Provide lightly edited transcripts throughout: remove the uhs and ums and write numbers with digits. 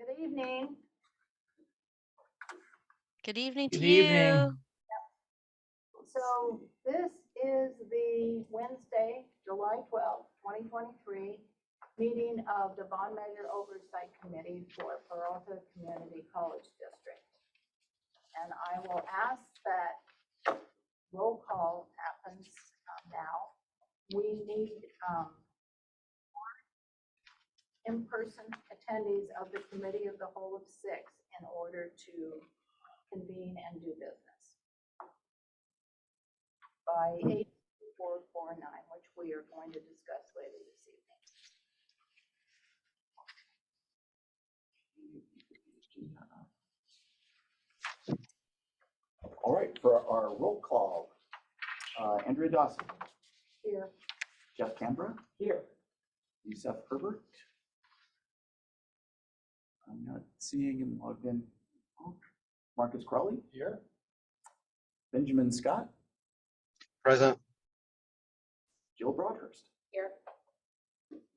Good evening. Good evening to Good you. evening. So this is the Wednesday, July 12th, 2023 meeting of the Bond Measure Oversight Committee for Peralta Community College District. And I will ask that roll call happens now. We need in-person attendees of the Committee of the Whole of 6 in order to convene and do business by 8449, which we are going to discuss later this evening. All right, for our roll call, Andrea Dawson. Here. Jeff Canberra. Here. Yusef Herbert. I'm not seeing him logged in. Marcus Crawley. Here. Benjamin Scott. Present. Jill Broadhurst. Here.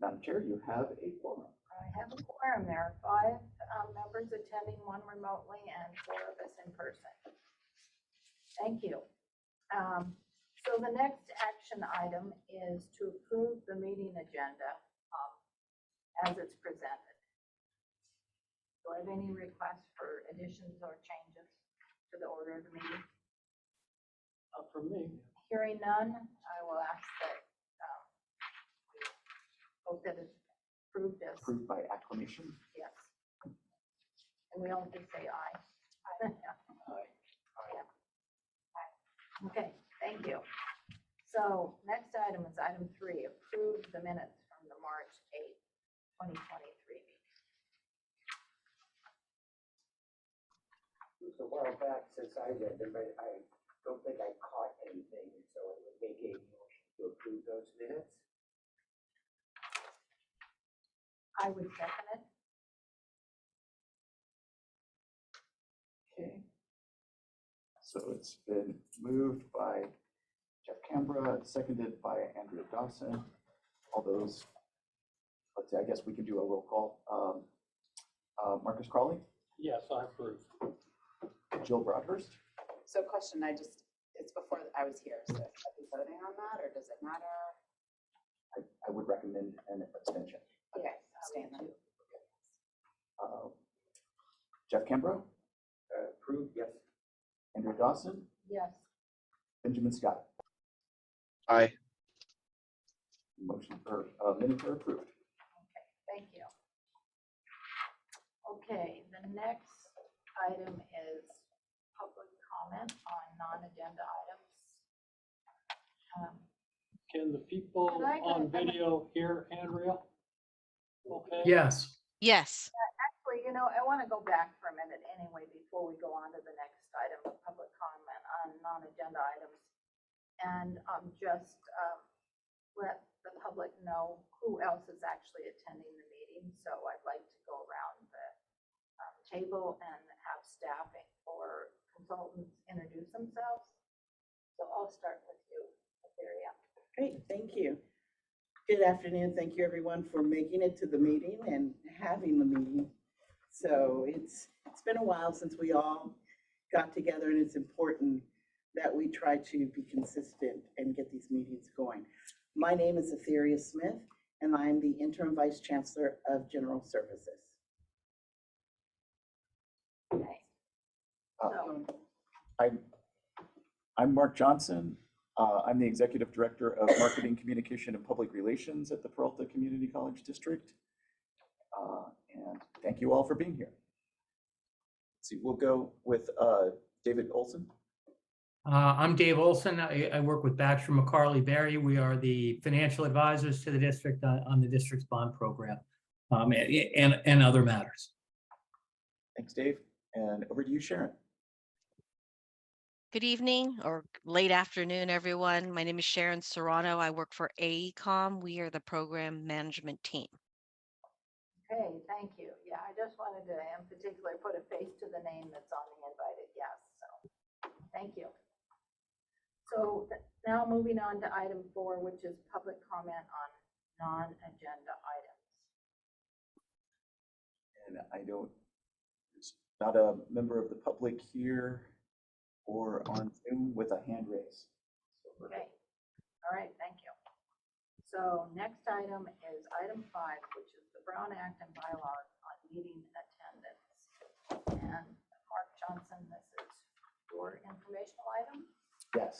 Madam Chair, you have a quorum. I have a quorum there, 5 members attending, 1 remotely, and 4 of us in person. Thank you. So the next action item is to approve the meeting agenda as it's presented. Do I have any requests for additions or changes to the order of the meeting? From me. Hearing none, I will ask that we vote that it's approved as, Approved by acclamation. yes. And we all just say aye. Aye. Okay, thank you. So next item is item 3, approve the minutes from the March 8th, 2023 meeting. It was a while back since I read them, but I don't think I caught anything, so I would make a motion to approve those minutes. I would second it. Okay. So it's been moved by Jeff Canberra, seconded by Andrea Dawson. All those, let's see, I guess we can do a roll call. Marcus Crawley, Yes, I approve. Jill Broadhurst, So question, it's before I was here, so are we voting on that, or does it matter? I would recommend an abstention. Okay, abstain then. Jeff Canberra, Approved, yes. Andrea Dawson, Yes. Benjamin Scott. Aye. Motion for minutes are approved. Okay, thank you. Okay, the next item is public comment on non-agenda items. Can the people Can I on go- video hear Andrea? Okay. Yes. Actually, you know, I want to go back for a minute anyway before we go on to the next item of public comment on non-agenda items. And just let the public know who else is actually attending the meeting. So I'd like to go around the table and have staff or consultants introduce themselves. So I'll start with you, Etheria. Great, thank you. Good afternoon. Thank you, everyone, for making it to the meeting and having the meeting. So it's been a while since we all got together, and it's important that we try to be consistent and get these meetings going. My name is Etheria Smith, and I'm the Interim Vice Chancellor of General Services. Okay. So, I'm Mark Johnson. I'm the Executive Director of Marketing, Communication, and Public Relations at the Peralta Community College District. And thank you all for being here. Let's see, we'll go with David Olson. I'm Dave Olson. I work with Baxter McCarley Berry. We are the financial advisors to the district on the district's bond program and other matters. Thanks, Dave. And over to you, Sharon. Good evening or late afternoon, everyone. My name is Sharon Serrano. I work for AECOM. We are the program management team. okay, thank you. Yeah, I just wanted to in particular put a face to the name that's on the invited guest. So thank you. So now moving on to item 4, which is public comment on non-agenda items. And there's not a member of the public here or on Zoom with a hand raise. So we're Okay, all right, thank you. So next item is item 5, which is the Brown Act and bylaws on meeting attendance. And Mark Johnson, this is your informational item. Yes,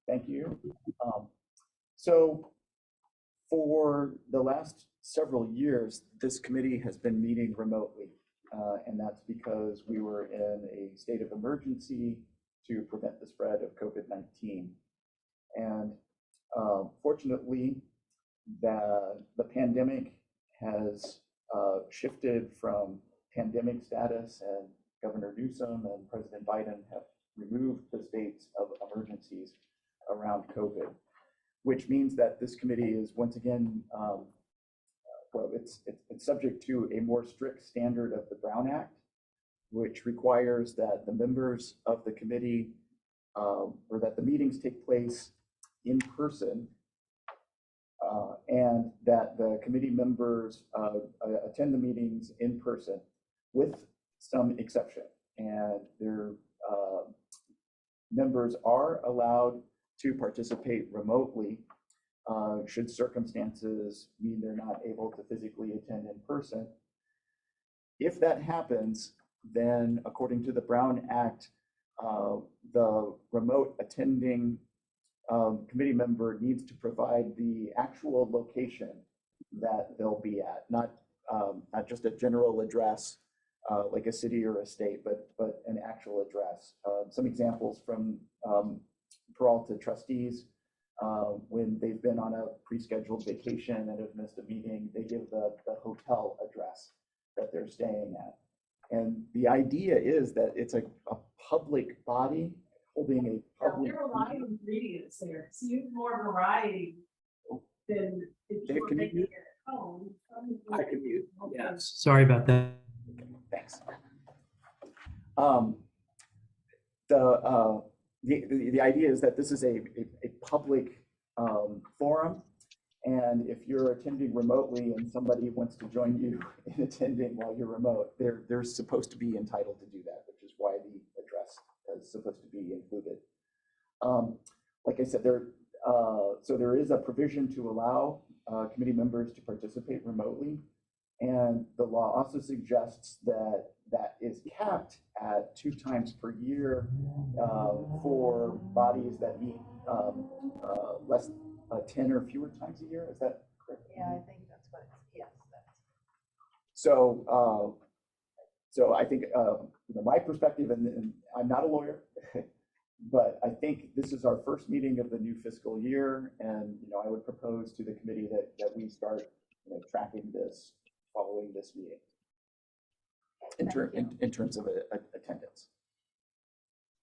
thank you. So for the last several years, this committee has been meeting remotely. And that's because we were in a state of emergency to prevent the spread of COVID-19. And fortunately, the pandemic has shifted from pandemic status, and Governor Newsom and President Biden have removed the states of emergencies around COVID, which means that this committee is once again, well, it's subject to a more strict standard of the Brown Act, which requires that the members of the committee, or that the meetings take place in person, and that the committee members attend the meetings in person with some exception. And their members are allowed to participate remotely should circumstances mean they're not able to physically attend in person. If that happens, then according to the Brown Act, the remote attending committee member needs to provide the actual location that they'll be at, not just a general address like a city or a state, but an actual address. Some examples from Peralta trustees, when they've been on a pre-scheduled vacation and have missed a meeting, they give the hotel address that they're staying at. And the idea is that it's a public body holding a public. There are a lot of ingredients there, so you have more variety than if Dave, you were can you making mute? it at home. I can mute. Yes, sorry about that. Thanks. The idea is that this is a public forum, and if you're attending remotely and somebody wants to join you in attending while you're remote, they're supposed to be entitled to do that, which is why the address is supposed to be included. Like I said, so there is a provision to allow committee members to participate remotely. And the law also suggests that that is capped at 2 times per year for bodies that meet less 10 or fewer times a year. Is that correct? Yeah, I think that's what it's, yes, that's. So, so I think, my perspective, and I'm not a lawyer, but I think this is our first meeting of the new fiscal year, and I would propose to the committee that we start tracking this following this meeting in terms of attendance.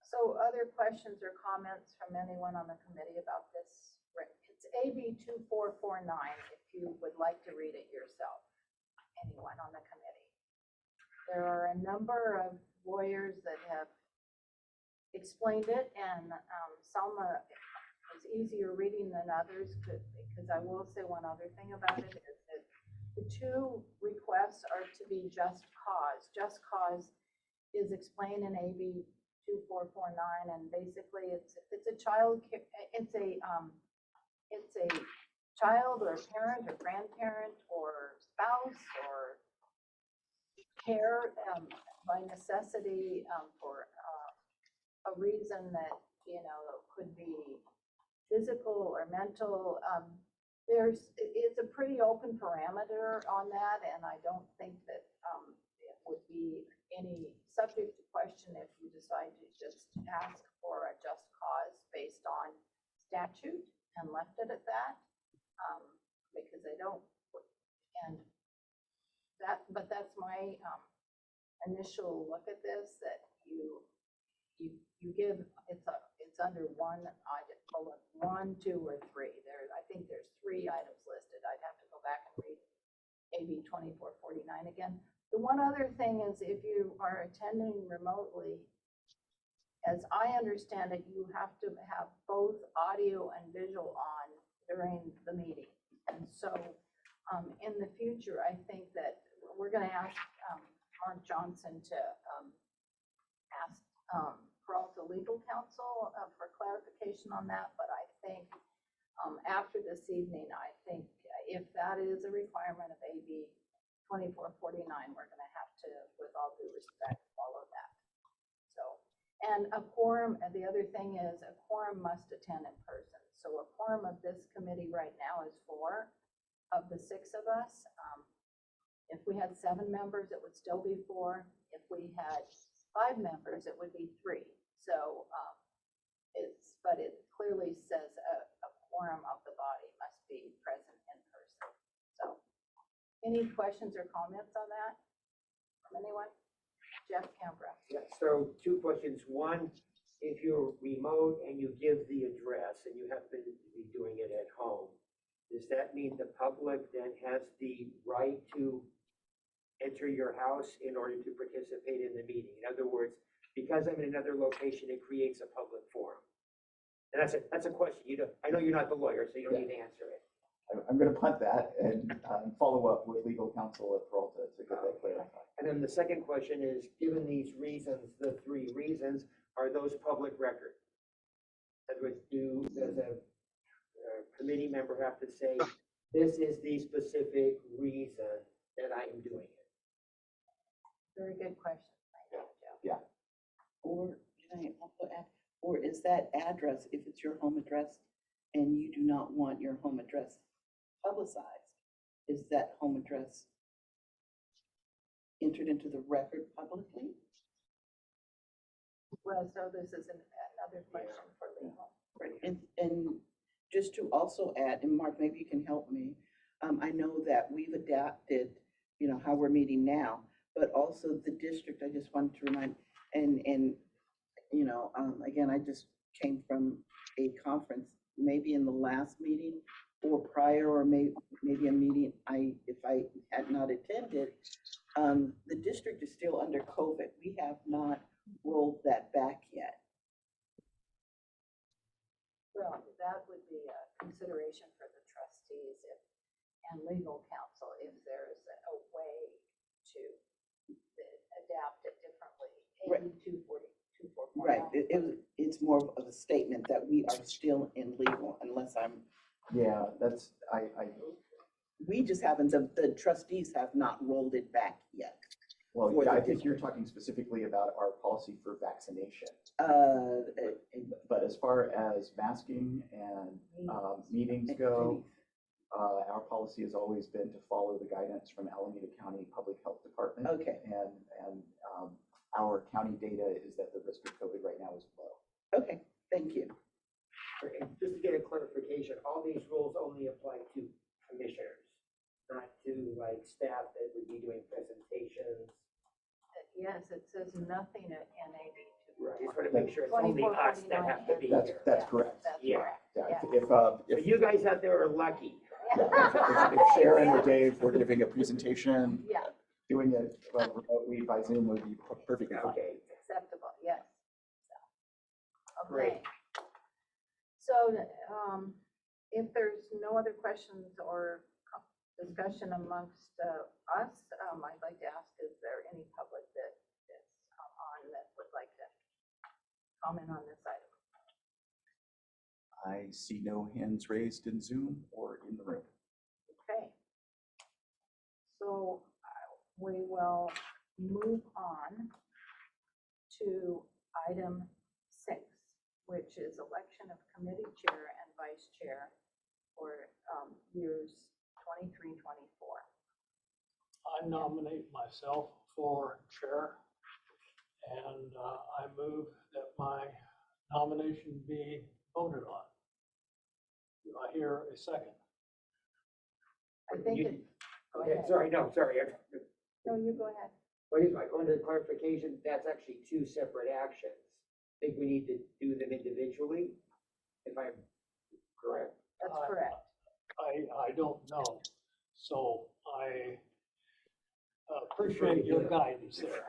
So other questions or comments from anyone on the committee about this? It's AB 2449, if you would like to read it yourself, anyone on the committee. There are a number of lawyers that have explained it, and some is easier reading than others, because I will say one other thing about it is that the 2 requests are to be just cause. Just cause is explained in AB 2449, and basically it's a child, it's a child or parent or grandparent or spouse or care by necessity for a reason that could be physical or mental. It's a pretty open parameter on that, and I don't think that it would be any subject to question if you decide to just ask for a just cause based on statute and left it at that, because they don't, and but that's my initial look at this, that you give, it's under one item, 1, 2, or 3. I think there's 3 items listed. I'd have to go back and read AB 2449 again. The one other thing is, if you are attending remotely, as I understand it, you have to have both audio and visual on during the meeting. And so in the future, I think that we're gonna ask, Mark Johnson to, ask, Peralta Legal Counsel, for clarification on that, but I think, after this evening, I think if that is a requirement of AB 2449, we're gonna have to, with all due respect, follow that. So, and a quorum, and the other thing is a quorum must attend in person. So a quorum of this committee right now is 4 of the 6 of us. If we had 7 members, it would still be 4. If we had 5 members, it would be 3. So, but it clearly says a quorum of the body must be present in person. So, any questions or comments on that from anyone? Jeff Canberra. Yeah, so 2 questions. One, if you're remote and you give the address and you happen to be doing it at home, does that mean the public then has the right to enter your house in order to participate in the meeting? In other words, because I'm in another location, it creates a public forum. And that's a question. I know you're not the lawyer, so you don't need to answer it. I'm going to punt that and follow up with legal counsel at Peralta to get that clarified. And then the second question is, given these reasons, the 3 reasons, are those public record? In other words, does a committee member have to say, this is the specific reason that I am doing it? Very good question. Thank you, Jeff. Yeah. Or, can I also add, or is that address, if it's your home address and you do not want your home address publicized, is that home address entered into the record publicly? Well, so this is another question for legal. Right, and just to also add, and Mark, maybe you can help me, I know that we've adapted, how we're meeting now, but also the district, I just wanted to remind, and again, I just came from a conference, maybe in the last meeting or prior, or maybe a meeting if I had not attended, the district is still under COVID. We have not rolled that back yet. Well, that would be a consideration for the trustees and legal counsel if there's a way to adapt it differently. Right. AB 240, 244. Right, it's more of a statement that we are still in legal unless Yeah, that's, we just haven't, the trustees have not rolled it back yet. well, For yeah, the I think you're talking specifically about our policy for vaccination. But as far as masking and meetings go, our policy has always been to follow the guidance from Alameda County Public Health Department. Okay. And our county data is that the risk of COVID right now is low. Okay, thank you. Okay, just to get a clarification, all these rules only apply to commissioners, not to like staff that would be doing presentations. Yes, it says nothing in AB 244. Right. Just want to make sure it's only us that have to be here. That's correct. That's Yeah. correct. Yeah, Yeah. So if you guys out there are lucky. if Sharon or Dave were giving a presentation, Yeah, doing it remotely by Zoom would be perfectly fine. Okay. acceptable, yes. So, Great. okay. So, if there's no other questions or discussion amongst us, I'd like to ask, is there any public that is on that would like to comment on this item? I see no hands raised in Zoom or in the room. Okay. So we will move on to item 6, which is election of committee chair and vice chair for years 23, 24. I nominate myself for chair, and I move that my nomination be voted on. Do I hear a second? I think it, go Okay, ahead. sorry, no, sorry. No, you go ahead. What is my, going to the clarification, that's actually 2 separate actions. I think we need to do them individually, if I'm correct. That's correct. I don't know, so I appreciate your guidance there.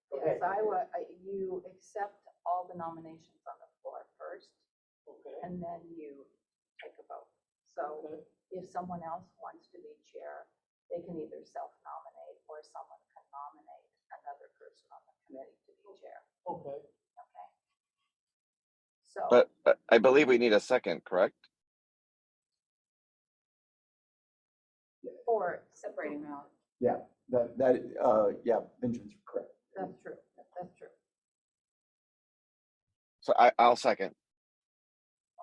Well, Right. yes, you accept all the nominations on the floor first, Okay, and then you take a vote. So okay, if someone else wants to be chair, they can either self-nominate or someone can nominate another person on the committee to be chair, Okay, okay? So, But I believe we need a second, correct? or, Separating them out. Yeah, yeah, Benjamin's correct. that's true, that's true, So I'll second.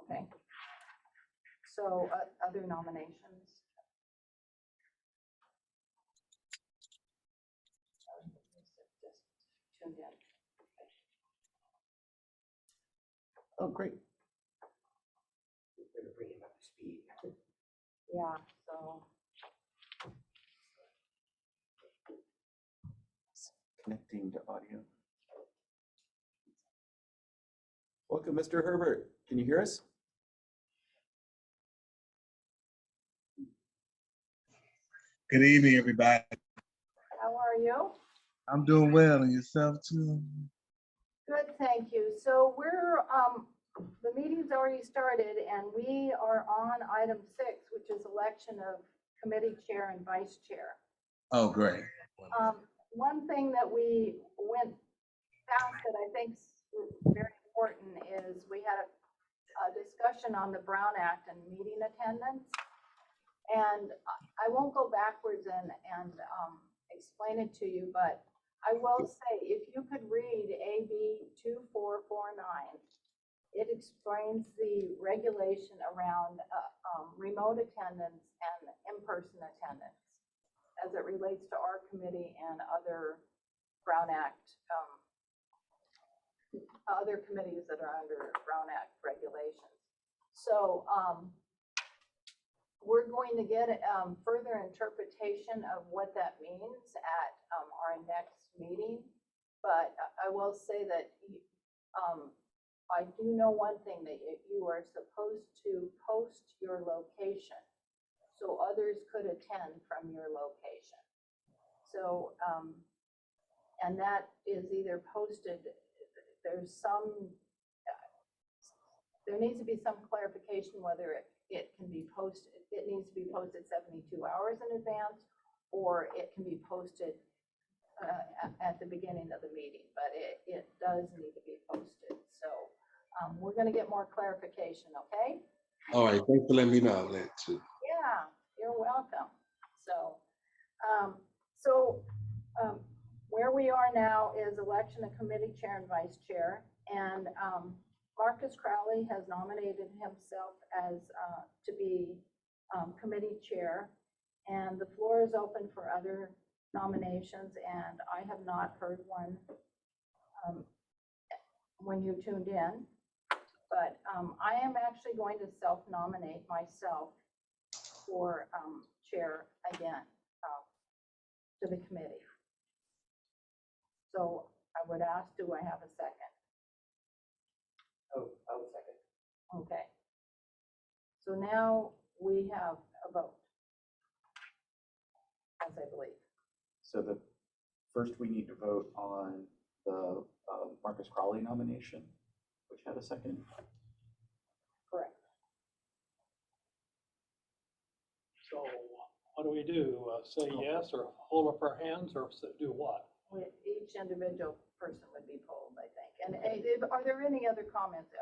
okay? So, other nominations? Just tuned in. Oh, great. We're gonna bring him up to speed. Yeah, so, Connecting to audio. Welcome, Mr. Herbert. Can you hear us? Good evening, everybody. how are you? I'm doing well, and yourself too? Good, thank you. So we're, the meeting's already started and we are on item 6, which is election of committee chair and vice chair. Oh, great. One thing that we went past that I think is very important is we had a discussion on the Brown Act and meeting attendance. And I won't go backwards and explain it to you, but I will say, if you could read AB 2449, it explains the regulation around remote attendance and in-person attendance as it relates to our committee and other Brown Act, other committees that are under Brown Act regulations. So we're going to get further interpretation of what that means at our next meeting. But I will say that I do know one thing, that you are supposed to post your location so others could attend from your location. So, and that is either posted, there's some, there needs to be some clarification whether it can be posted, it needs to be posted 72 hours in advance, or it can be posted at the beginning of the meeting, but it does need to be posted. So we're gonna get more clarification, okay? All right, thanks for letting me know that too. Yeah, you're welcome. So, where we are now is election of committee chair and vice chair. And Marcus Crowley has nominated himself as to be committee chair. And the floor is open for other nominations, and I have not heard one when you tuned in. But I am actually going to self-nominate myself for chair again to the committee. So I would ask, do I have a second? Oh, I'll second. Okay. So now we have a vote, as I believe. So first we need to vote on the Marcus Crowley nomination, which had a second. Correct. so what do we do? Say yes or hold up our hands or do what? Each individual person would be polled, I think. And are there any other comments?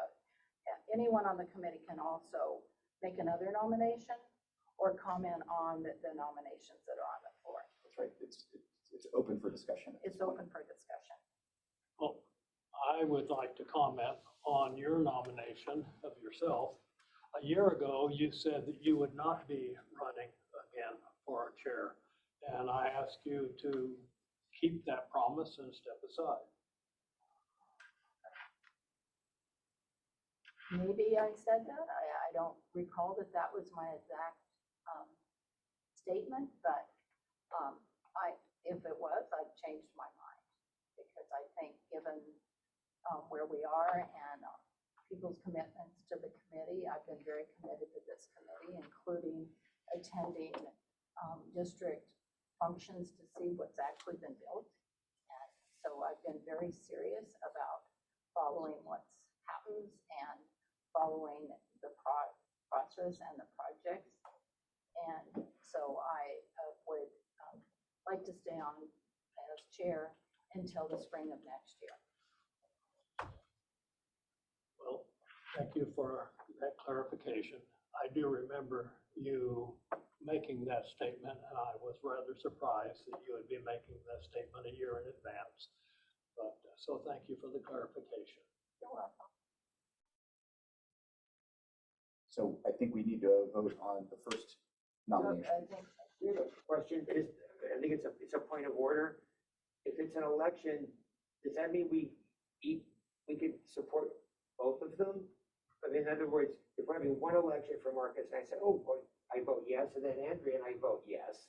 Anyone on the committee can also make another nomination or comment on the nominations that are on the floor. That's right. It's open for discussion. It's open for discussion. Well, I would like to comment on your nomination of yourself. A year ago, you said that you would not be running again for a chair. And I asked you to keep that promise and step aside. Maybe I said that. I don't recall that that was my exact statement, but if it was, I've changed my mind, because I think given where we are and people's commitments to the committee, I've been very committed to this committee, including attending district functions to see what's actually been built. And so I've been very serious about following what's happens and following the process and the projects. And so I would like to stay on as chair until the spring of next year. Well, thank you for that clarification. I do remember you making that statement, and I was rather surprised that you would be making that statement a year in advance. But, so thank you for the clarification. You're welcome. So I think we need to vote on the first nomination. I think We have a question, I think it's a point of order. If it's an election, does that mean we could support both of them? I mean, in other words, if we're having one election for Marcus, and I say, oh, boy, I vote yes, and then Andrea and I vote yes.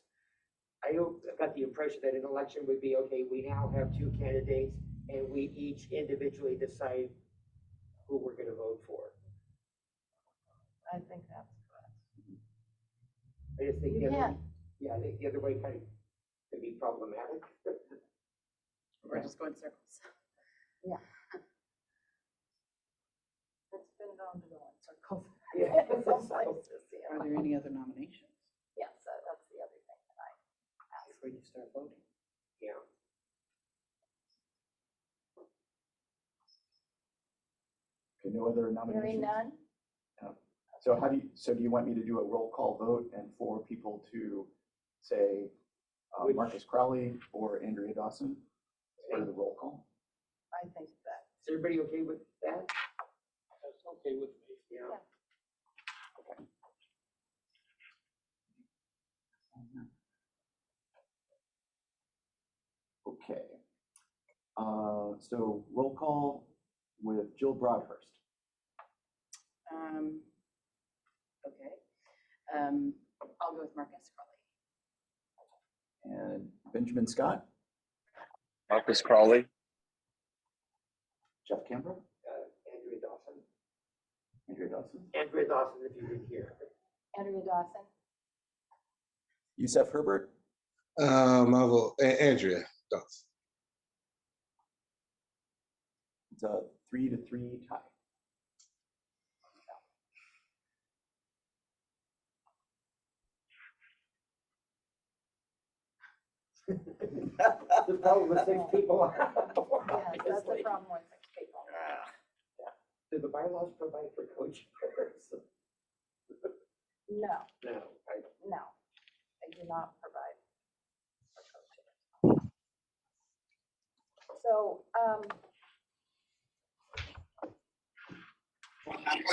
I got the impression that an election would be, okay, we now have two candidates, and we each individually decide who we're gonna vote for. I think that's correct. I just think You the other, can. yeah, I think the other way kind of could be problematic. We're just going circles. It's been known to go in circles. Yeah. In some places, Are there any other nominations Yes, that's the other thing that I asked. before you start voting? Yeah. Okay, no other Hearing nominations? none? So do you want me to do a roll call vote and for people to say Which- Marcus Crowley or Andrea Dawson for the roll call? I think that, Is everybody okay with that? That's okay with me. Yeah. Okay. So roll call with Jill Broadhurst. Okay. I'll go with Marcus Crowley. And Benjamin Scott, Marcus Crawley, Jeff Canberra, Andrea Dawson. Andrea Dawson, Andrea Dawson, if you didn't hear. Andrea Dawson, Yusef Herbert, I vote Andrea Dawson. it's a 3-3 tie. The problem with 6 people. yes, that's the Obviously. problem with 6 people. Do the bylaws provide for co-chairs? No, No, no, they do not provide for coaching. So,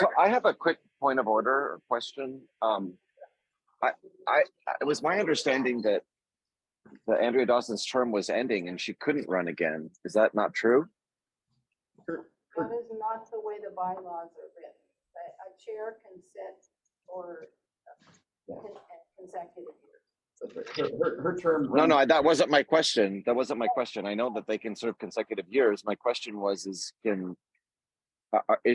so I have a quick point of order or question. It was my understanding that Andrea Dawson's term was ending and she couldn't run again. Is that not true? that is not the way the bylaws are written. A chair can sit for consecutive years. Her term. No, that wasn't my question. That wasn't my question. I know that they can serve consecutive years. My question was, is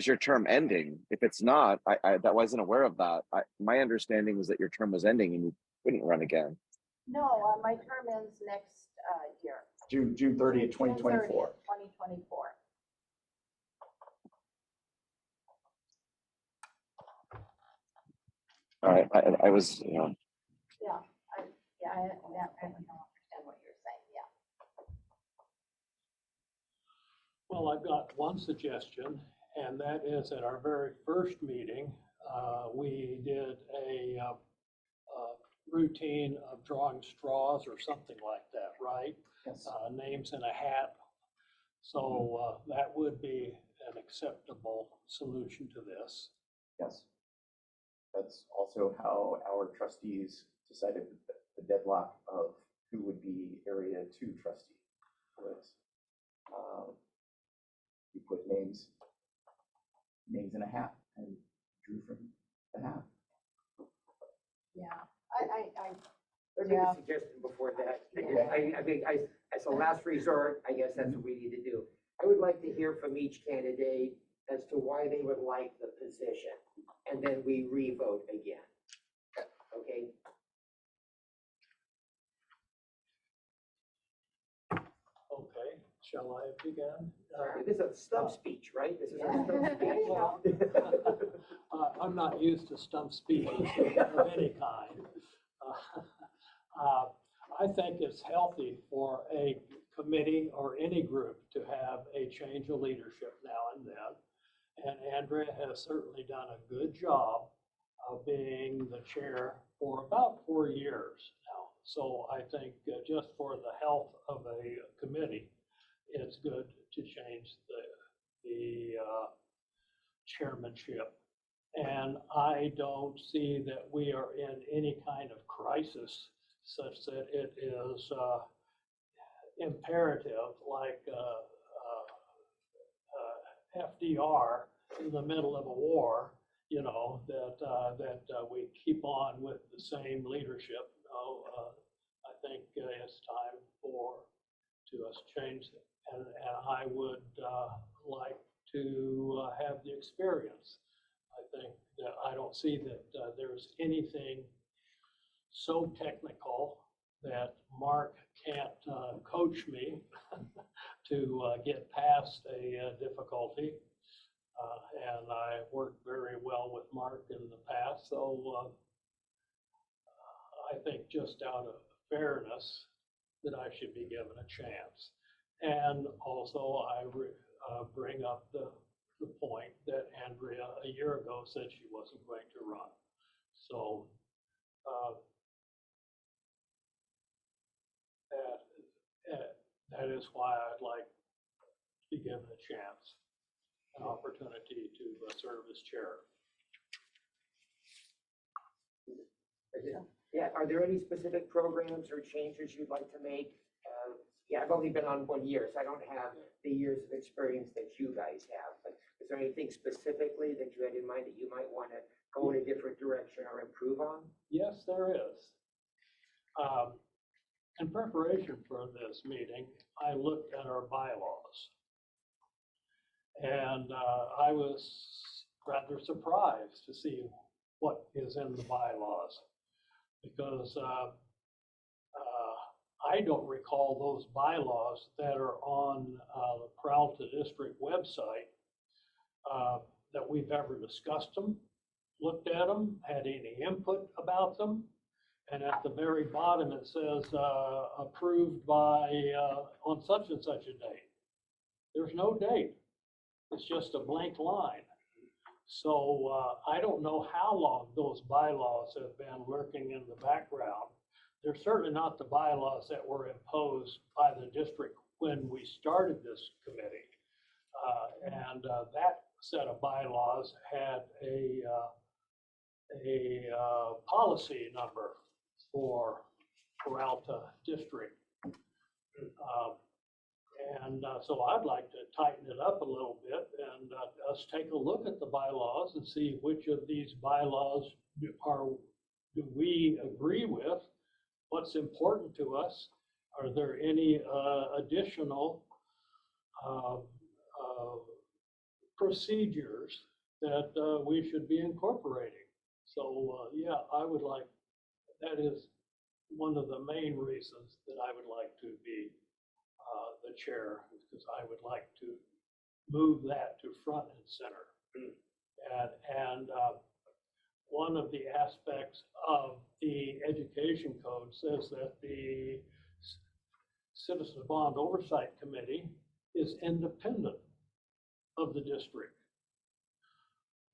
your term ending? If it's not, I wasn't aware of that. My understanding was that your term was ending and you couldn't run again. No, my term ends next year. June 30th, 2024. 2024. All right, I was, you know. Yeah, I don't understand what you're saying, yeah. Well, I've got one suggestion, and that is at our very first meeting, we did a routine of drawing straws or something like that, right? Yes. Names in a hat. So that would be an acceptable solution to this. Yes. That's also how our trustees decided the deadlock of who would be Area 2 trustee was. We put names in a hat and drew from the hat. Yeah, I make a suggestion before that. I think as a last resort, I guess that's what we need to do. I would like to hear from each candidate as to why they would like the position, and then we re-vote again. Okay? Okay, shall I begin? This is a stump speech, right? This is a Yeah. stump There you speech. I'm not used to stump speeches of any kind. I think it's healthy for a committee or any group to have a change of leadership now and then. And Andrea has certainly done a good job of being the chair for about 4 years now. So I think just for the health of a committee, it's good to change the chairmanship. And I don't see that we are in any kind of crisis such that it is imperative, like FDR in the middle of a war, you know, that we keep on with the same leadership. No, I think it's time to us change it. And I would like to have the experience. I think that I don't see that there's anything so technical that Mark can't coach me to get past a difficulty. And I worked very well with Mark in the past, so I think just out of fairness that I should be given a chance. And also I bring up the point that Andrea a year ago said she wasn't going to run. So that is why I'd like to be given a chance, an opportunity to serve as chair. Yeah, are there any specific programs or changes you'd like to make? Yeah, I've only been on 1 year, so I don't have the years of experience that you guys have. But is there anything specifically that you had in mind that you might want to go in a different direction or improve on? Yes, there is. In preparation for this meeting, I looked at our bylaws. And I was rather surprised to see what is in the bylaws, because I don't recall those bylaws that are on the Peralta District website that we've ever discussed them, looked at them, had any input about them. And at the very bottom, it says approved by on such and such a date. There's no date. It's just a blank line. So I don't know how long those bylaws have been lurking in the background. They're certainly not the bylaws that were imposed by the district when we started this committee. And that set of bylaws had a policy number for Peralta District. So I'd like to tighten it up a little bit and us take a look at the bylaws and see which of these bylaws do we agree with, what's important to us. Are there any additional procedures that we should be incorporating? So yeah, I would like, that is one of the main reasons that I would like to be the chair, because I would like to move that to front and center. And one of the aspects of the education code says that the Citizens Bond Oversight Committee is independent of the district.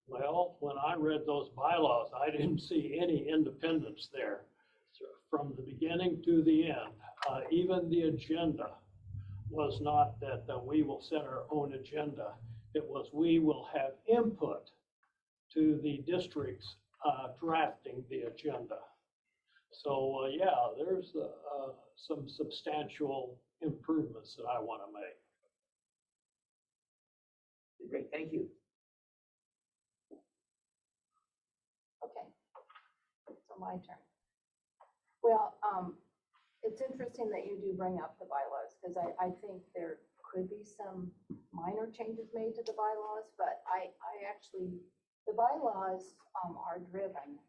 Well, when I read those bylaws, I didn't see any independence there. So from the beginning to the end, even the agenda was not that we will set our own agenda. It was we will have input to the district's drafting the agenda. So yeah, there's some substantial improvements that I want to make. Great, thank you. Okay, so my turn. Well, it's interesting that you do bring up the bylaws, because I think there could be some minor changes made to the bylaws, but I actually, the bylaws are driven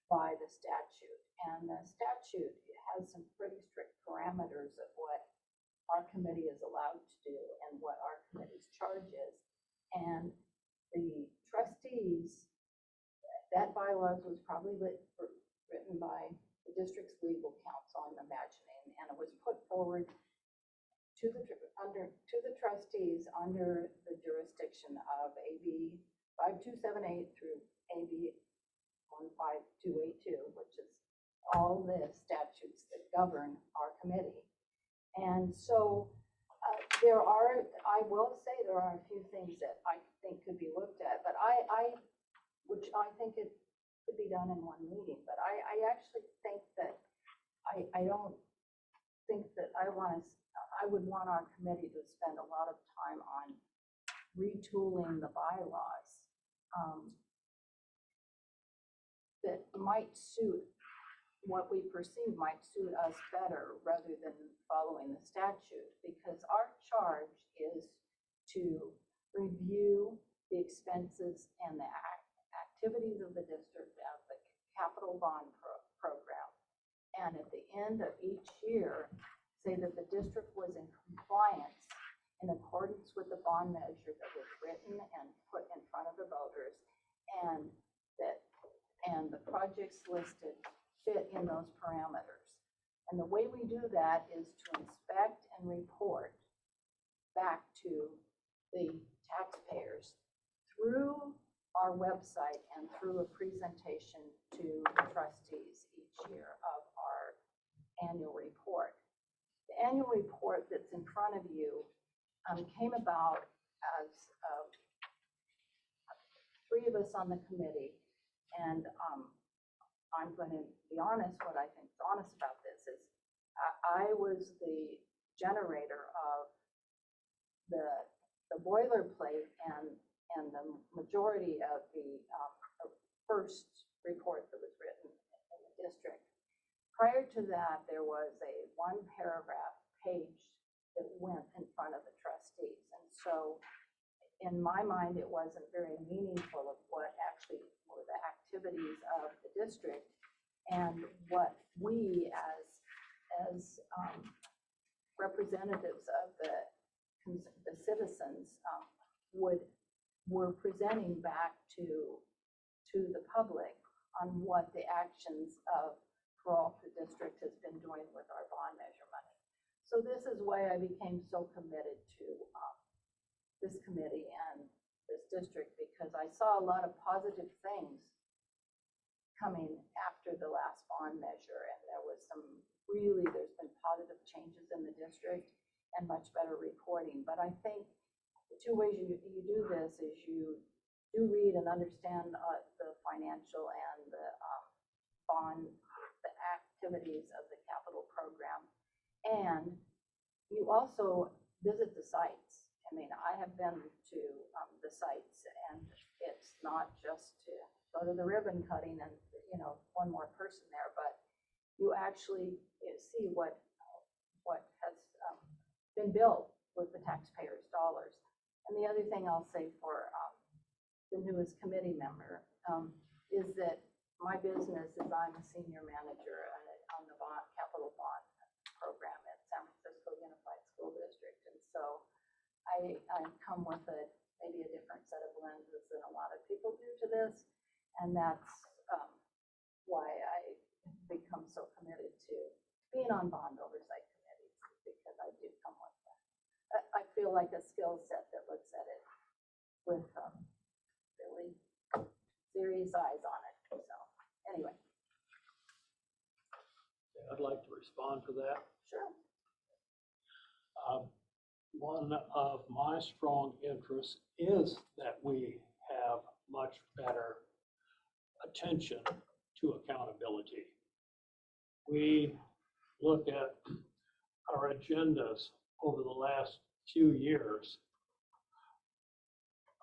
by the statute, and the statute has some pretty strict parameters of what our committee is allowed to do and what our committee's charge is. And the trustees, that bylaws was probably written by the district's legal counsel, I'm imagining, and it was put forward to the trustees under the jurisdiction of AB 5278 through AB 15282, which is all the statutes that govern our committee. And so I will say there are a few things that I think could be looked at, but which I think it could be done in one meeting, but I actually think that I don't think that I would want our committee to spend a lot of time on retooling the bylaws that might suit what we perceive might suit us better rather than following the statute, because our charge is to review the expenses and the activities of the district of the capital bond program. And at the end of each year, say that the district was in compliance in accordance with the bond measure that was written and put in front of the voters, and the projects listed fit in those parameters. And the way we do that is to inspect and report back to the taxpayers through our website and through a presentation to the trustees each year of our annual report. The annual report that's in front of you came about as three of us on the committee, and I'm going to be honest. What I think is honest about this is I was the generator of the boilerplate and the majority of the first report that was written in the district. Prior to that, there was a one paragraph page that went in front of the trustees. And so in my mind, it wasn't very meaningful of what actually were the activities of the district and what we as representatives of the citizens were presenting back to the public on what the actions of Peralta District has been doing with our bond measure money. So this is why I became so committed to this committee and this district, because I saw a lot of positive things coming after the last bond measure, and there's been positive changes in the district and much better reporting. But I think the two ways you do this is you do read and understand the financial and the the activities of the capital program, and you also visit the sites. I mean, I have been to the sites, and it's not just to go to the ribbon cutting and, one more person there, but you actually see what has been built with the taxpayers' dollars. And the other thing I'll say for the newest committee member is that my business is I'm a senior manager on the capital bond program at San Francisco Unified School District. And so I come with maybe a different set of lenses than a lot of people do to this. And that's why I become so committed to being on bond oversight committees, because I do come with that. I feel like a skill set that looks at it with really serious eyes on it. So anyway. I'd like to respond to that. Sure. One of my strong interests is that we have much better attention to accountability. We look at our agendas over the last few years.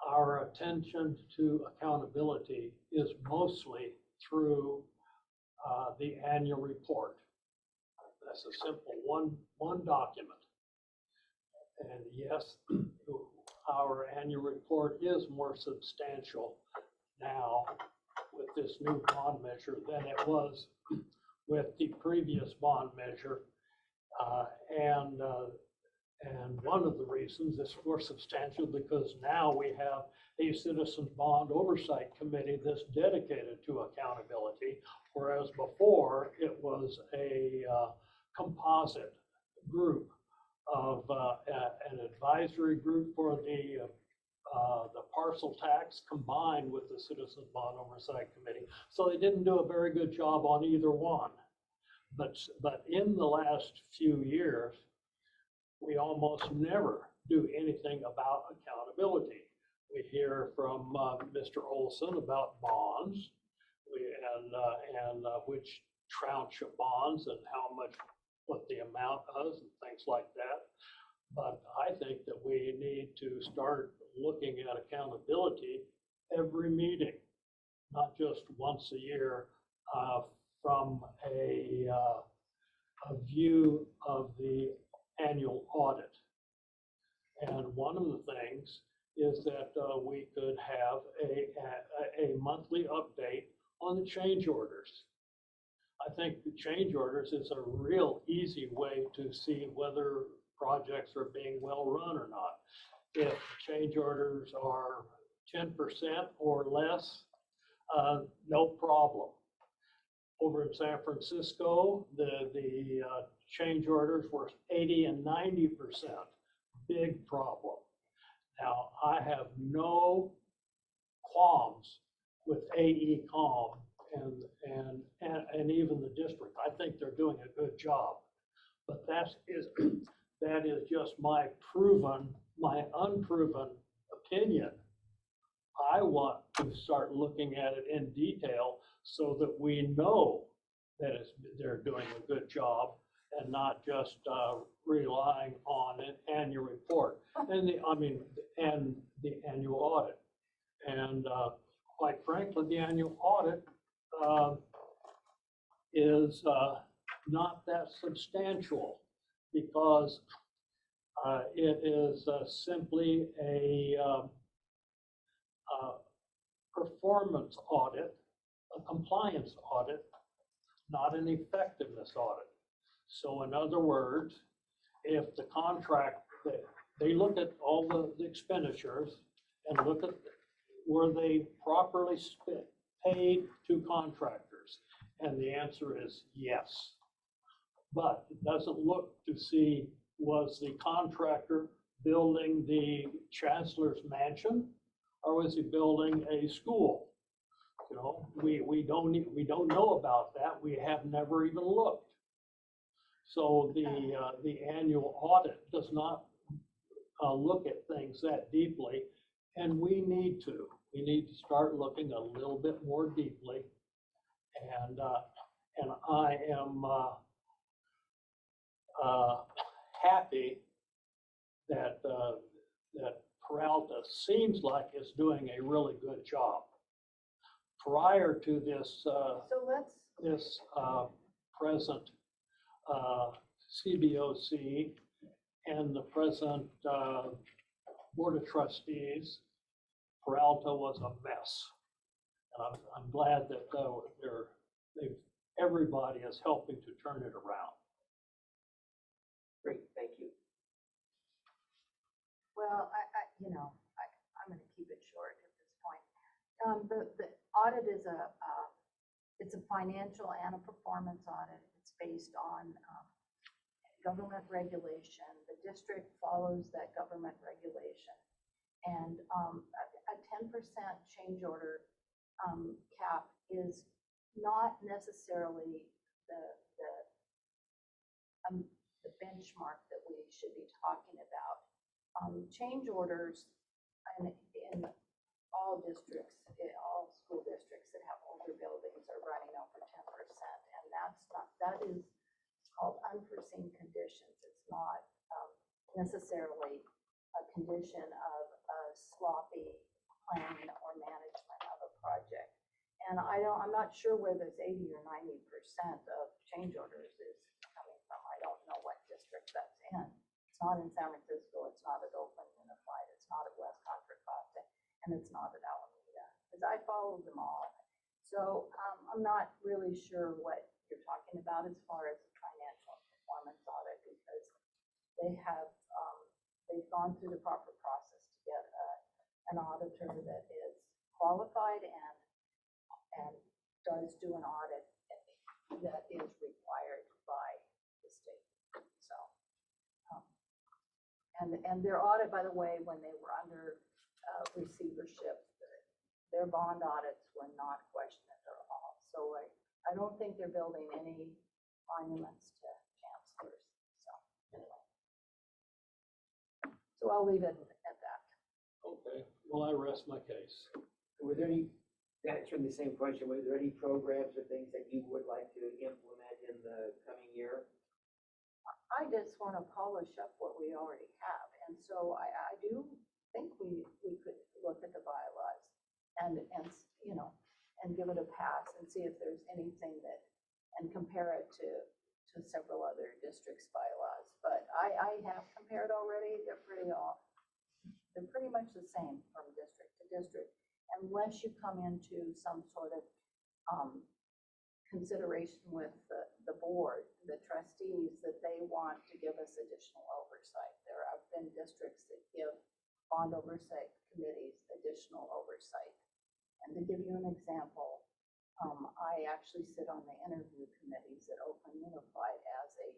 Our attention to accountability is mostly through the annual report. That's a simple one document. And yes, our annual report is more substantial now with this new bond measure than it was with the previous bond measure. And one of the reasons it's more substantial because now we have a Citizens Bond Oversight Committee that's dedicated to accountability, whereas before it was a composite group of an advisory group for the parcel tax combined with the Citizens Bond Oversight Committee. So they didn't do a very good job on either one. But in the last few years, we almost never do anything about accountability. We hear from Mr. Olson about bonds, and which tranche of bonds and how much, what the amount is and things like that. But I think that we need to start looking at accountability every meeting, not just once a year, from a view of the annual audit. And one of the things is that we could have a monthly update on the change orders. I think the change orders is a real easy way to see whether projects are being well run or not. If change orders are 10% or less, no problem. Over in San Francisco, the change orders were 80 and 90%, big problem. Now, I have no qualms with AECOM and even the district. I think they're doing a good job. But that is just my unproven opinion. I want to start looking at it in detail so that we know that they're doing a good job and not just relying on an annual report and the annual audit. And quite frankly, the annual audit is not that substantial because it is simply a performance audit, a compliance audit, not an effectiveness audit. So in other words, if the contract, they look at all the expenditures and look at were they properly paid to contractors? And the answer is yes. But it doesn't look to see, was the contractor building the chancellor's mansion or was he building a school? You know, we don't know about that. We have never even looked. So the annual audit does not look at things that deeply, and we need to. We need to start looking a little bit more deeply. And I am happy that that Peralta seems like it's doing a really good job. Prior to this this present CBOC and the present Board of Trustees, Peralta was a mess. And I'm glad that everybody is helping to turn it around. Great, thank you. Well, I'm going to keep it short at this point. The audit is it's a financial and a performance audit. It's based on government regulation. The district follows that government regulation. And a 10% change order cap is not necessarily the benchmark that we should be talking about. Change orders in all districts, all school districts that have older buildings are running over 10%, and that is called unforeseen conditions. It's not necessarily a condition of a sloppy planning or management of a project. And I'm not sure where this 80 or 90% of change orders is coming from. I don't know what district that's in. It's not in San Francisco, it's not at Oakland Unified, it's not at West Contra Costa, and it's not at Alameda, because I follow them all. So I'm not really sure what you're talking about as far as financial performance audit, because they've gone through the proper process to get an auditor that is qualified and does do an audit that is required by the state. And their audit, by the way, when they were under receivership, their bond audits were not questioned at all. So I don't think they're building any monuments to chancellors, so anyway. So I'll leave it at that. Okay, well, I rest my case. Were there any, answering the same question, were there any programs or things that you would like to implement in the coming year? I just want to polish up what we already have, and so I do think we could look at the bylaws and, you know, and give it a pass and see if there's anything that, and compare it to several other districts' bylaws. But I have compared already, they're pretty much the same from district to district, unless you come into some sort of consideration with the board, the trustees, that they want to give us additional oversight. There have been districts that give bond oversight committees additional oversight. And to give you an example, I actually sit on the interview committees at Oakland Unified as a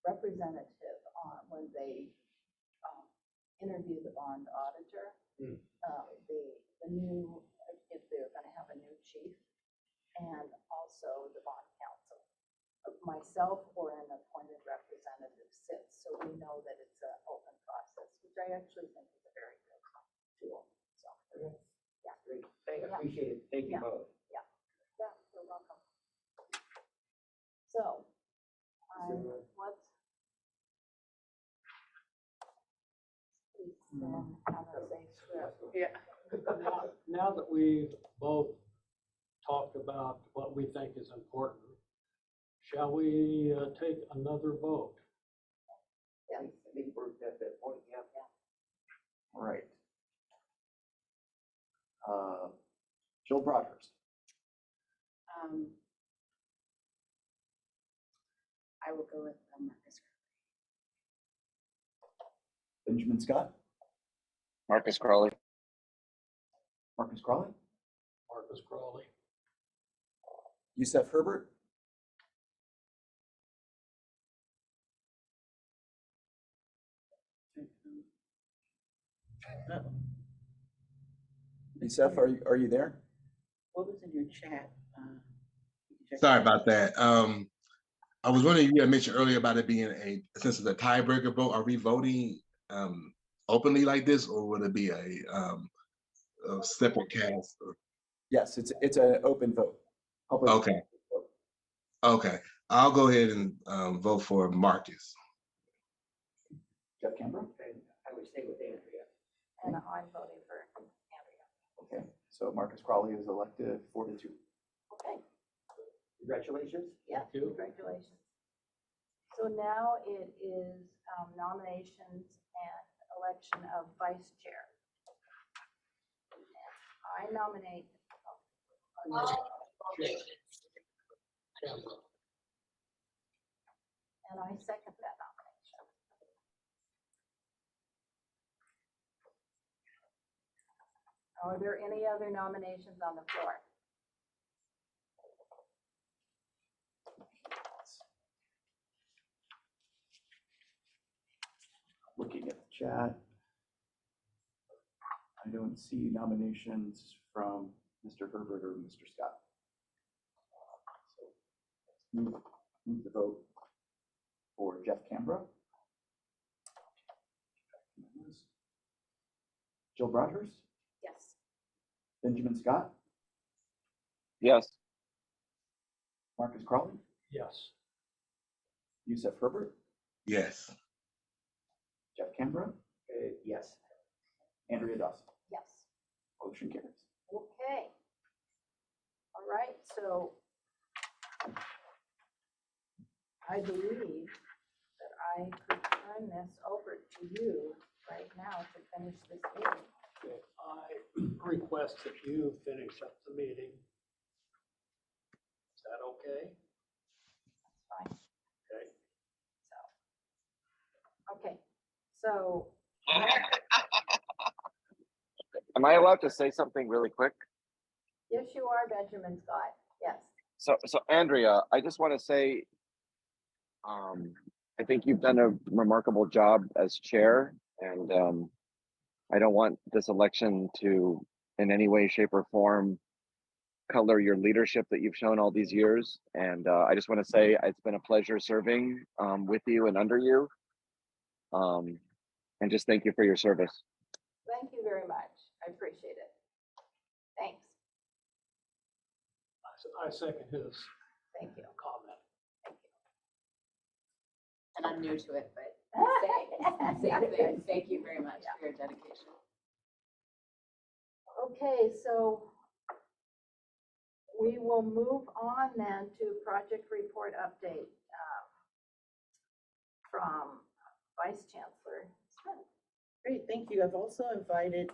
representative on when they interview the bond auditor, the new, if they're going to have a new chief, and also the bond counsel. Myself or an appointed representative sits, so we know that it's an open process, which I actually think is a very good tool. So, yeah. Great, I appreciate it, thank you both. Yeah, you're welcome. So, let's please have a safe script. Yeah. Now that we've both talked about what we think is important, shall we take another vote? Yeah. I think we're at that point, yeah. All right. Jill Broadhurst, I will go with Marcus. Benjamin Scott, Marcus Crawley. Marcus Crawley, Marcus Crawley. Youssef Herbert, Youssef, are you there? What was in your chat? Sorry about that. I was wondering, you had mentioned earlier about it being since it's a tiebreaker vote, are we voting openly like this, or would it be a separate cast? Yes, it's an open vote. Public Okay. vote. Okay, I'll go ahead and vote for Marcus. Jeff Canberra? And I would stay with Andrea. And I'm voting for Andrea. Okay, so Marcus Crawley is elected 4-2. Okay. Congratulations. Yeah, Thank you. congratulations. So now it is nominations and election of vice chair. I nominate. And I second that nomination. Are there any other nominations on the floor? Looking at the chat, I don't see nominations from Mr. Herbert or Mr. Scott. So let's move the vote for Jeff Canberra. Jill Broadhurst, Yes. Benjamin Scott, Yes. Marcus Crawley, Yes. Youssef Herbert, Yes. Jeff Canberra, Yes. Andrea Dawson. Yes. Motion carries. Okay. All right, so I believe that I could turn this over to you right now to finish this meeting. Okay, I request that you finish up the meeting. Is that okay? That's fine. Okay. Okay, so Am I allowed to say something really quick? yes, you are Benjamin Scott. Yes. So Andrea, I just want to say, I think you've done a remarkable job as chair, and I don't want this election to, in any way, shape, or form, color your leadership that you've shown all these years. And I just want to say it's been a pleasure serving with you and under you. And just thank you for your service. Thank you very much. I appreciate it. Thanks. I second his Thank you. comment. And I'm new to it, but same thing. Thank you very much for your dedication. Okay, so we will move on then to project report update from Vice Chancellor Smith. Great, thank you. I've also invited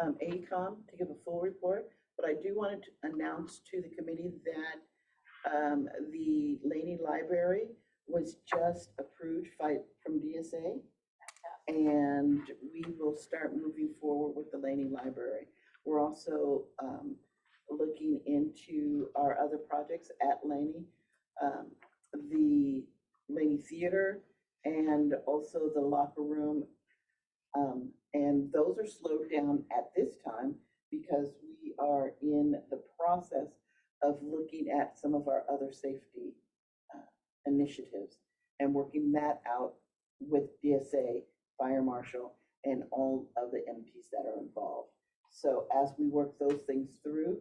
AECOM to give a full report, but I do want to announce to the committee that the Laney Library was just approved from DSA, and we will start moving forward with the Laney Library. We're also looking into our other projects at Laney, the Laney Theater, and also the locker room. And those are slowed down at this time because we are in the process of looking at some of our other safety initiatives and working that out with DSA, Fire Marshal, and all of the MPs that are involved. So as we work those things through,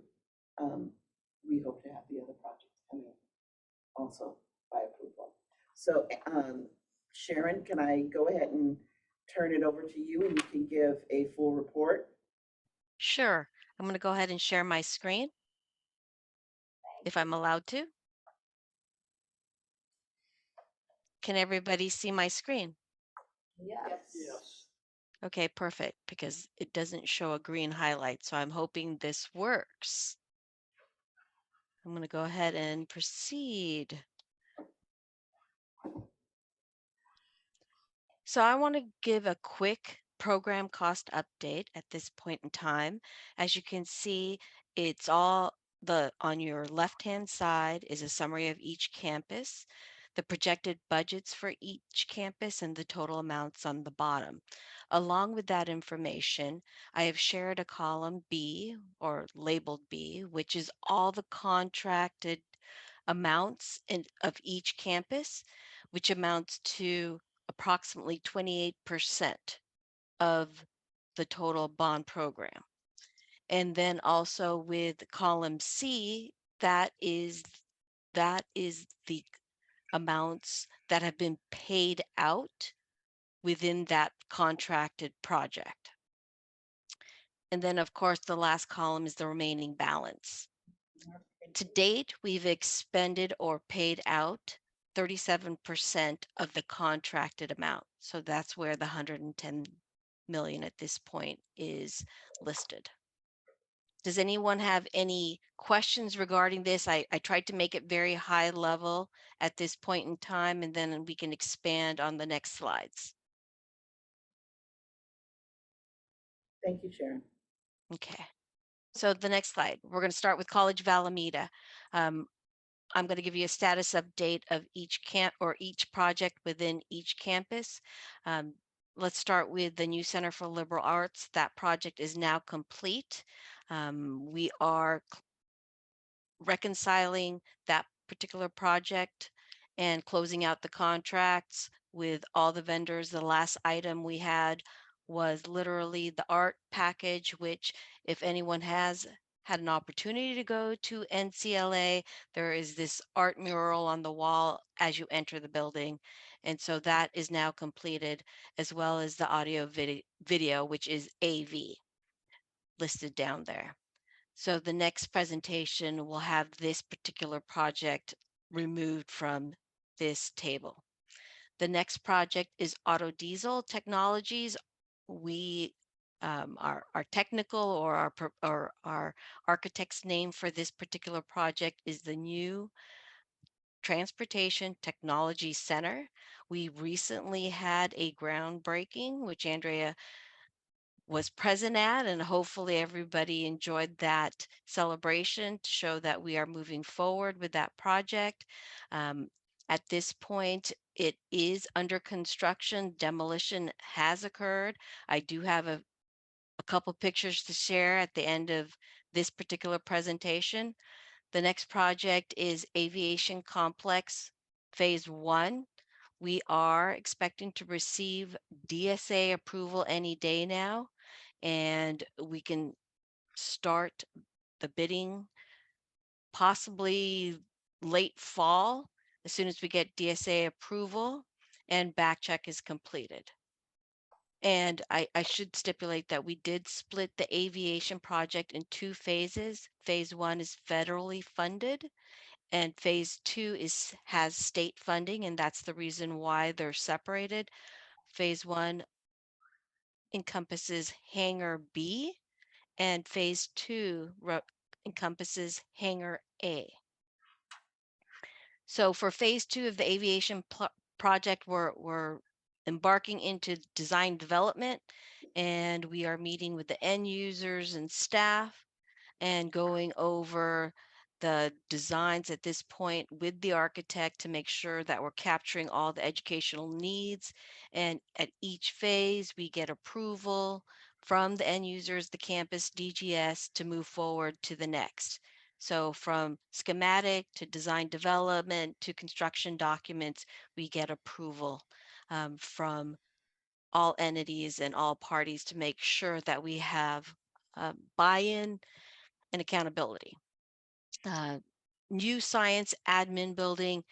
we hope to have the other projects come in also by approval. So Sharon, can I go ahead and turn it over to you and you can give a full report? Sure. I'm going to go ahead and share my screen if I'm allowed to. Can everybody see my screen? Yes. Yes. Okay, perfect, because it doesn't show a green highlight, so I'm hoping this works. I'm going to go ahead and proceed. So I want to give a quick program cost update at this point in time. As you can see, it's all on your left-hand side is a summary of each campus, the projected budgets for each campus, and the total amounts on the bottom. Along with that information, I have shared a column B, or labeled B, which is all the contracted amounts of each campus, which amounts to approximately 28% of the total bond program. And then also with column C, that is the amounts that have been paid out within that contracted project. And then of course, the last column is the remaining balance. To date, we've expended or paid out 37% of the contracted amount. So that's where the 110 million at this point is listed. Does anyone have any questions regarding this? I tried to make it very high level at this point in time, and then we can expand on the next slides. Thank you, Sharon. Okay. So the next slide, we're going to start with College of Alameda. I'm going to give you a status update of each project within each campus. Let's start with the new Center for Liberal Arts. That project is now complete. We are reconciling that particular project and closing out the contracts with all the vendors. The last item we had was literally the art package, which if anyone has had an opportunity to go to NCLA, there is this art mural on the wall as you enter the building. And so that is now completed, as well as the audio video, which is AV, listed down there. So the next presentation will have this particular project removed from this table. The next project is Auto Diesel Technologies. We our technical or our architect's name for this particular project is the new Transportation Technology Center. We recently had a groundbreaking, which Andrea was present at, and hopefully everybody enjoyed that celebration to show that we are moving forward with that project. At this point, it is under construction. Demolition has occurred. I do have a couple pictures to share at the end of this particular presentation. The next project is Aviation Complex Phase 1. We are expecting to receive DSA approval any day now, and we can start the bidding possibly late fall, as soon as we get DSA approval and back check is completed. And I should stipulate that we did split the aviation project in 2 phases. Phase 1 is federally funded, and phase 2 has state funding, and that's the reason why they're separated. Phase 1 encompasses Hangar B, and phase 2 encompasses Hangar A. So for phase 2 of the aviation project, we're embarking into design development, and we are meeting with the end users and staff and going over the designs at this point with the architect to make sure that we're capturing all the educational needs. And at each phase, we get approval from the end users, the campus, DGS, to move forward to the next. So from schematic to design development to construction documents, we get approval from all entities and all parties to make sure that we have buy-in and accountability. New Science Admin Building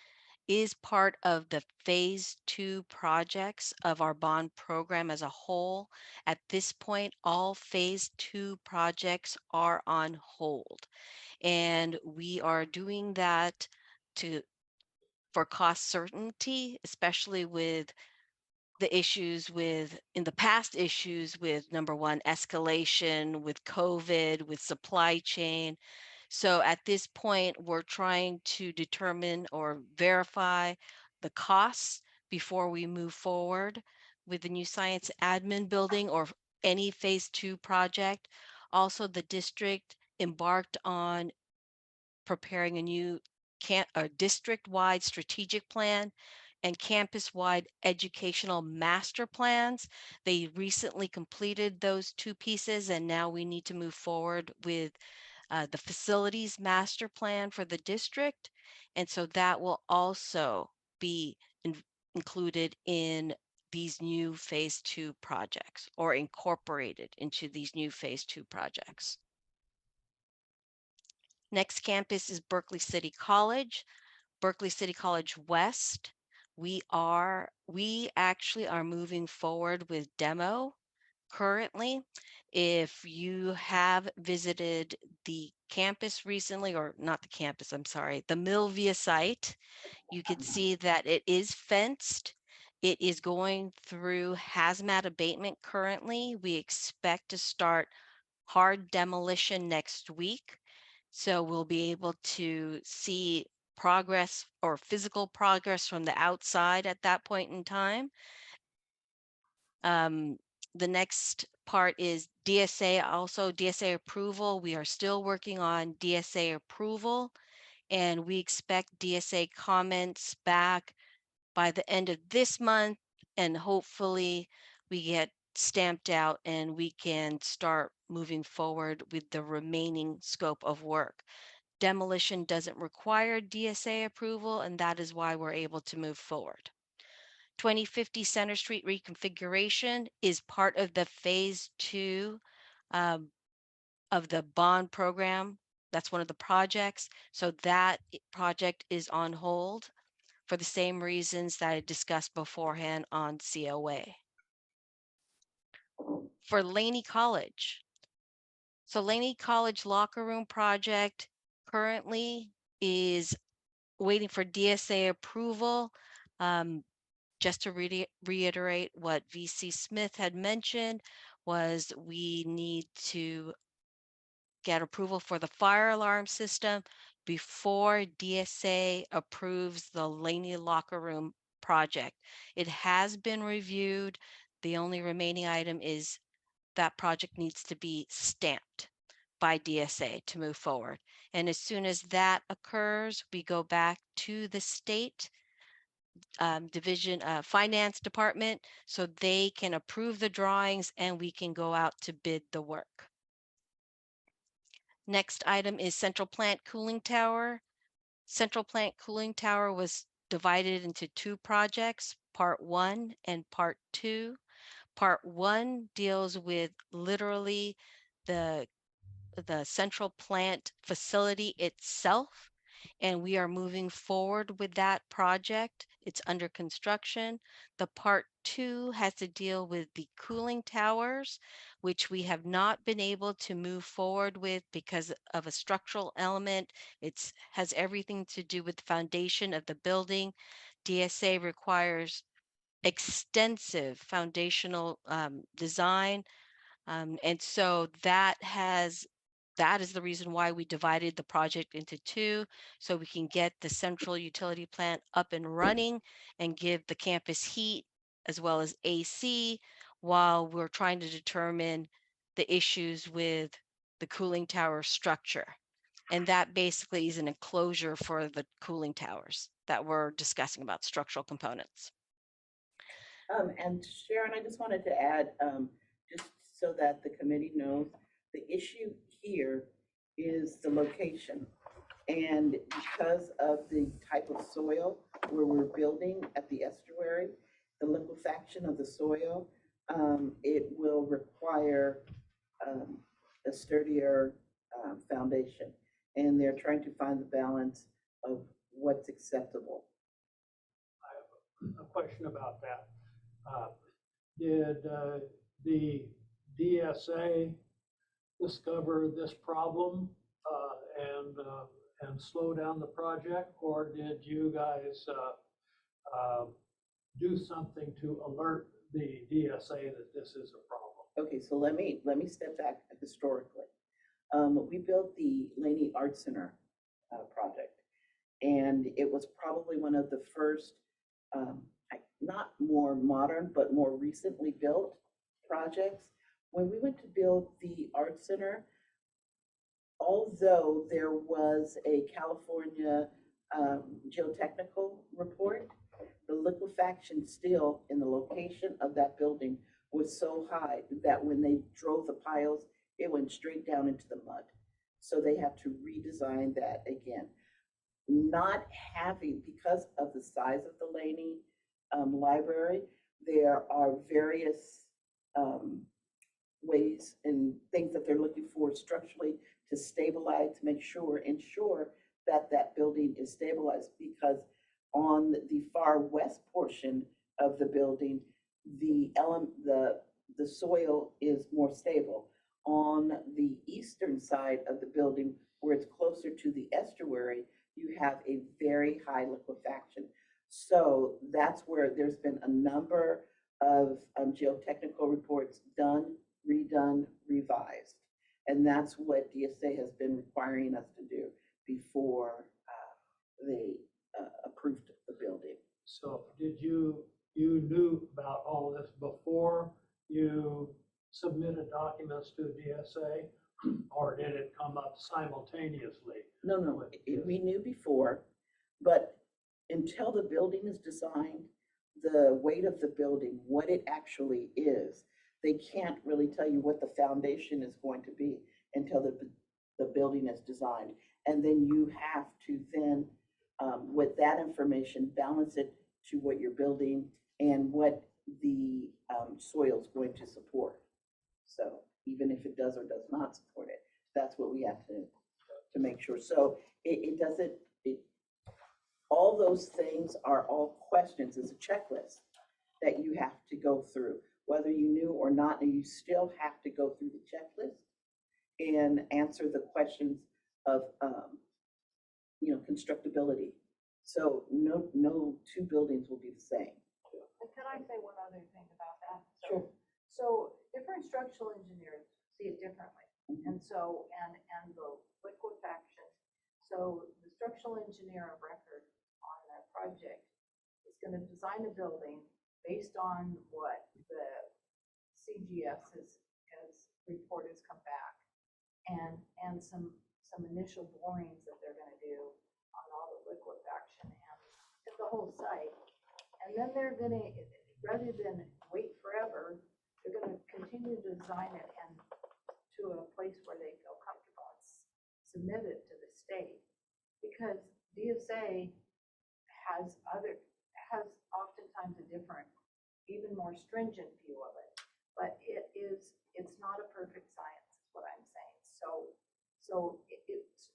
is part of the phase 2 projects of our bond program as a whole. At this point, all phase 2 projects are on hold, and we are doing that for cost certainty, especially with the issues in the past issues with, number one, escalation, with COVID, with supply chain. So at this point, we're trying to determine or verify the costs before we move forward with the New Science Admin Building or any phase 2 project. Also, the district embarked on preparing a new district-wide strategic plan and campus-wide educational master plans. They recently completed those 2 pieces, and now we need to move forward with the facilities master plan for the district. And so that will also be included in these new phase 2 projects or incorporated into these new phase 2 projects. Next campus is Berkeley City College, Berkeley City College West. We actually are moving forward with demo currently. If you have visited the campus recently, or not the campus, I'm sorry, the Milvia site, you can see that it is fenced. It is going through hazmat abatement currently. We expect to start hard demolition next week. So we'll be able to see progress or physical progress from the outside at that point in time. The next part is DSA, also DSA approval. We are still working on DSA approval, and we expect DSA comments back by the end of this month, and hopefully we get stamped out and we can start moving forward with the remaining scope of work. Demolition doesn't require DSA approval, and that is why we're able to move forward. 2050 Center Street reconfiguration is part of the phase 2 of the bond program. That's one of the projects. So that project is on hold for the same reasons that I discussed beforehand on COA. For Laney College. So Laney College locker room project currently is waiting for DSA approval. Just to reiterate what VC Smith had mentioned was we need to get approval for the fire alarm system before DSA approves the Laney locker room project. It has been reviewed. The only remaining item is that project needs to be stamped by DSA to move forward. And as soon as that occurs, we go back to the state finance department so they can approve the drawings and we can go out to bid the work. Next item is Central Plant Cooling Tower. Central Plant Cooling Tower was divided into two projects, Part 1 and Part 2. Part 1 deals with literally the central plant facility itself, and we are moving forward with that project. It's under construction. The Part 2 has to deal with the cooling towers, which we have not been able to move forward with because of a structural element. It has everything to do with the foundation of the building. DSA requires extensive foundational design. And so that is the reason why we divided the project into two, so we can get the central utility plant up and running and give the campus heat as well as AC while we're trying to determine the issues with the cooling tower structure. And that basically is an enclosure for the cooling towers that we're discussing about structural components. And Sharon, I just wanted to add, just so that the committee knows, the issue here is the location. And because of the type of soil where we're building at the estuary, the liquefaction of the soil, it will require a sturdier foundation. And they're trying to find the balance of what's acceptable. I have a question about that. Did the DSA discover this problem and slow down the project, or did you guys do something to alert the DSA that this is a problem? Okay, so let me step back historically. We built the Laney Art Center project, and it was probably one of the first, not more modern, but more recently built projects. When we went to build the Art Center, although there was a California geotechnical report, the liquefaction still in the location of that building was so high that when they drove the piles, it went straight down into the mud. So they had to redesign that again. Not having, because of the size of the Laney library, there are various ways and things that they're looking for structurally to stabilize, to ensure that that building is stabilized, because on the far west portion of the building, the soil is more stable. On the eastern side of the building, where it's closer to the estuary, you have a very high liquefaction. So that's where there's been a number of geotechnical reports done, redone, revised. And that's what DSA has been requiring us to do before they approved the building. So did you knew about all this before you submitted documents to DSA, or did it come up simultaneously? No, we knew before, but until the building is designed, the weight of the building, what it actually is, they can't really tell you what the foundation is going to be until the building is designed. And then you have to then, with that information, balance it to what you're building and what the soil is going to support. So even if it does or does not support it, that's what we have to make sure. So all those things are all questions. It's a checklist that you have to go through. Whether you knew or not, you still have to go through the checklist and answer the questions of constructability. So no two buildings will be the same. Can I say one other thing about that? Sure. So different structural engineers see it differently. And so, and the liquefaction. So the structural engineer of record on that project is going to design a building based on what the CGS has report has come back, and some initial borings that they're going to do on all the liquefaction and the whole site. And then they're gonna, rather than wait forever, they're gonna continue to design it and to a place where they feel comfortable and submit it to the state. Because DSA has oftentimes a different, even more stringent view of it. But it's not a perfect science, is what I'm saying. So it's,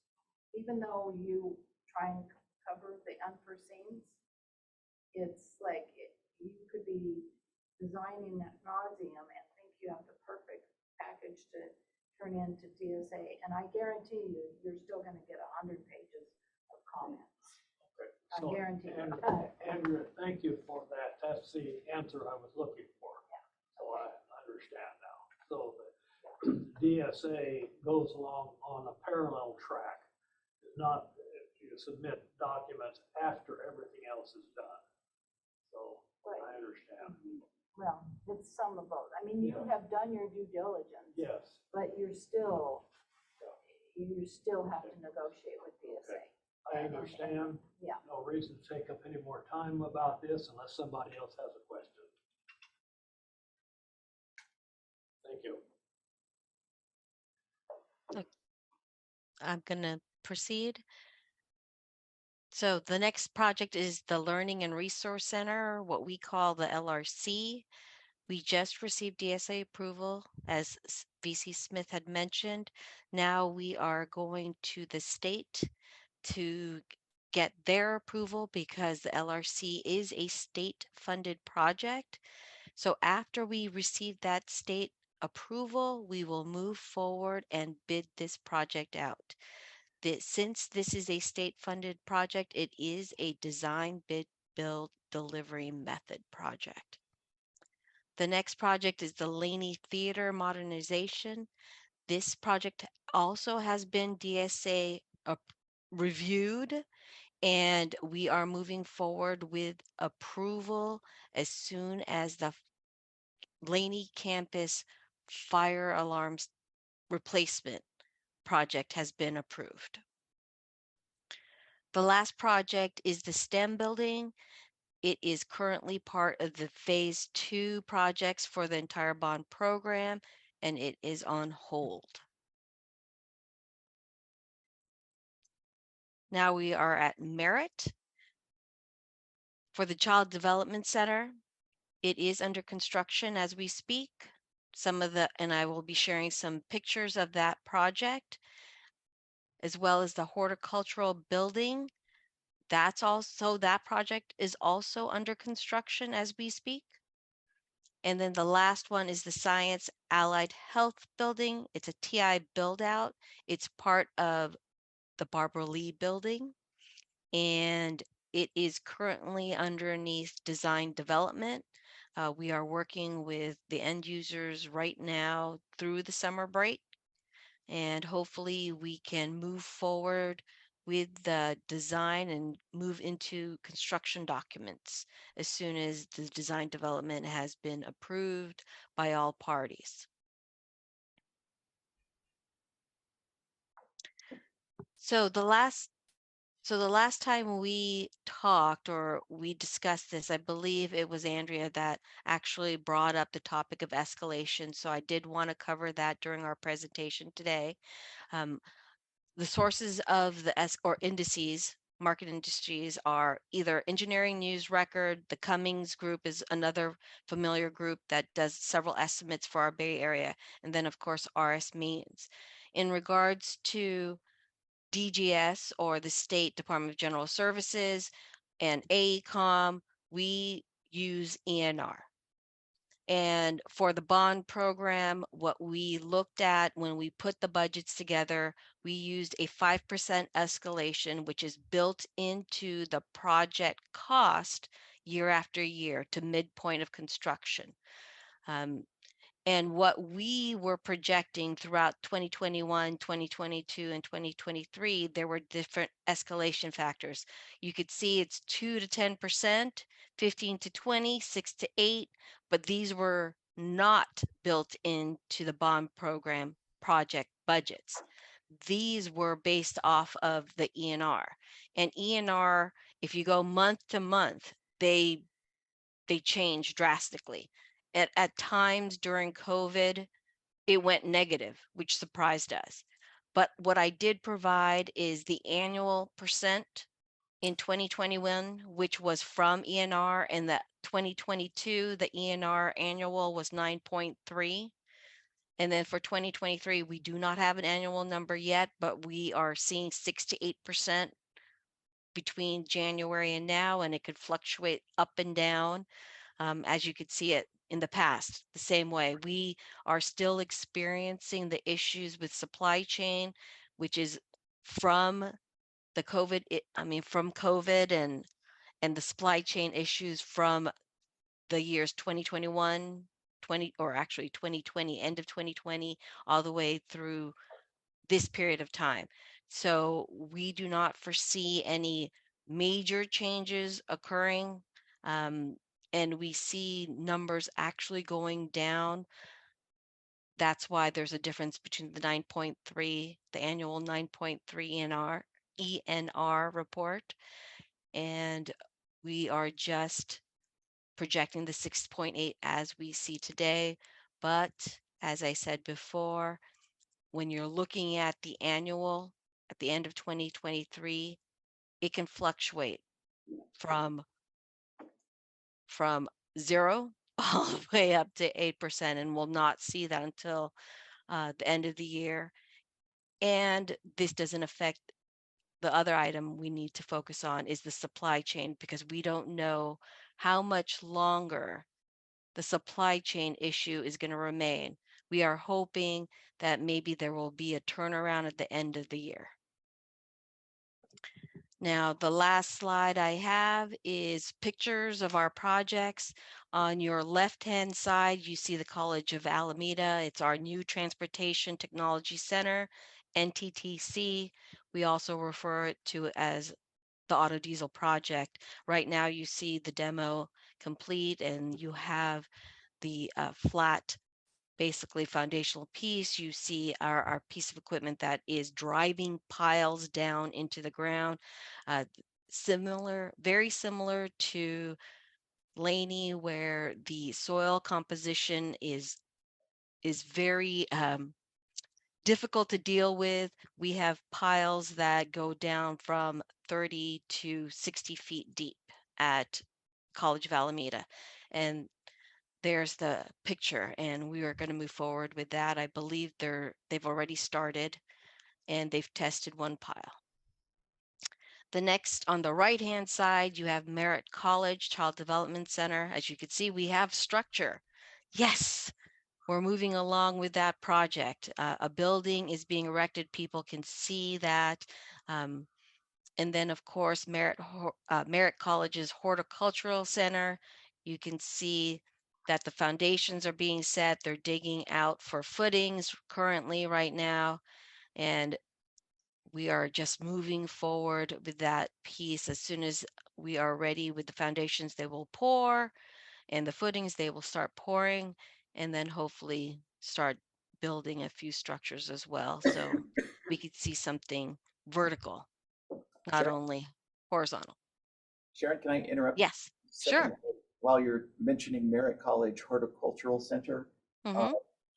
even though you try and cover the unforeseens, it's like, you could be designing at nauseum and think you have the perfect package to turn into DSA. And I guarantee you, you're still gonna get 100 pages of comments. I So, guarantee you. Andrea, thank you for that. That's the answer I was looking for. So I understand now. So the DSA goes along on a parallel track. It's not, you submit documents after everything else is done. So Right. I understand. Well, it's some of both. I mean, you Yeah. have done your due diligence, Yes. but you still have to negotiate with DSA. Okay. I understand. Yeah. No reason to take up any more time about this unless somebody else has a question. Thank you. I'm gonna proceed. So the next project is the Learning and Resource Center, what we call the LRC. We just received DSA approval, as VC Smith had mentioned. Now we are going to the state to get their approval because the LRC is a state-funded project. So after we receive that state approval, we will move forward and bid this project out. Since this is a state-funded project, it is a design, bid, build, delivery method project. The next project is the Laney Theater modernization. This project also has been DSA reviewed, and we are moving forward with approval as soon as the Laney campus fire alarms replacement project has been approved. The last project is the STEM building. It is currently part of the phase 2 projects for the entire bond program, and it is on hold. Now we are at Merritt. For the Child Development Center, it is under construction as we speak. And I will be sharing some pictures of that project, as well as the horticultural building. That project is also under construction as we speak. And then the last one is the Science Allied Health Building. It's a TI build out. It's part of the Barbara Lee building, and it is currently underneath design development. We are working with the end users right now through the summer break, and hopefully we can move forward with the design and move into construction documents as soon as the design development has been approved by all parties. So the last time we talked or we discussed this, I believe it was Andrea that actually brought up the topic of escalation. So I did want to cover that during our presentation today. The sources of the indices, market indices, are either Engineering News Record. The Cummings Group is another familiar group that does several estimates for our Bay Area. And then of course, RS Means. In regards to DGS, or the State Department of General Services, and AECOM, we use ENR. And for the bond program, what we looked at when we put the budgets together, we used a 5% escalation, which is built into the project cost year after year to midpoint of construction. And what we were projecting throughout 2021, 2022, and 2023, there were different escalation factors. You could see it's 2 to 10%, 15 to 20, 6 to 8, but these were not built into the bond program project budgets. These were based off of the ENR. And ENR, if you go month to month, they they change drastically. At times during COVID, it went negative, which surprised us. But what I did provide is the annual percent in 2021, which was from ENR, and that 2022, the ENR annual was 9.3. And then for 2023, we do not have an annual number yet, but we are seeing 6 to 8% between January and now, and it could fluctuate up and down, as you could see it in the past. The same way, we are still experiencing the issues with supply chain, which is from the from COVID and the supply chain issues from the years 2021, 2020, end of 2020, all the way through this period of time. So we do not foresee any major changes occurring, and we see numbers actually going down. That's why there's a difference between the 9.3, the annual 9.3 ENR report, and we are just projecting the 6.8 as we see today. But as I said before, when you're looking at the annual at the end of 2023, it can fluctuate from 0 all the way up to 8%, and we'll not see that until the end of the year. And this doesn't affect the other item we need to focus on is the supply chain, because we don't know how much longer the supply chain issue is going to remain. We are hoping that maybe there will be a turnaround at the end of the year. Now, the last slide I have is pictures of our projects. On your left-hand side, you see the College of Alameda. It's our new Transportation Technology Center, NTTC. We also refer it to as the Auto Diesel Project. Right now, you see the demo complete, and you have the flat, basically foundational piece. You see our piece of equipment that is driving piles down into the ground. Very similar to Laney, where the soil composition is very difficult to deal with. We have piles that go down from 30 to 60 feet deep at College of Alameda. And there's the picture, and we are going to move forward with that. I believe they've already started, and they've tested one pile. The next, on the right-hand side, you have Merritt College Child Development Center. As you can see, we have structure. Yes, we're moving along with that project. A building is being erected. People can see that. And then, of course, Merritt College's Horticultural Center. You can see that the foundations are being set. They're digging out for footings currently right now. And we are just moving forward with that piece. As soon as we are ready with the foundations, they will pour, and the footings, they will start pouring, and then hopefully start building a few structures as well. So we could see something vertical, not only horizontal. Sharon, can I interrupt? Yes, sure. While you're mentioning Merritt College Horticultural Center,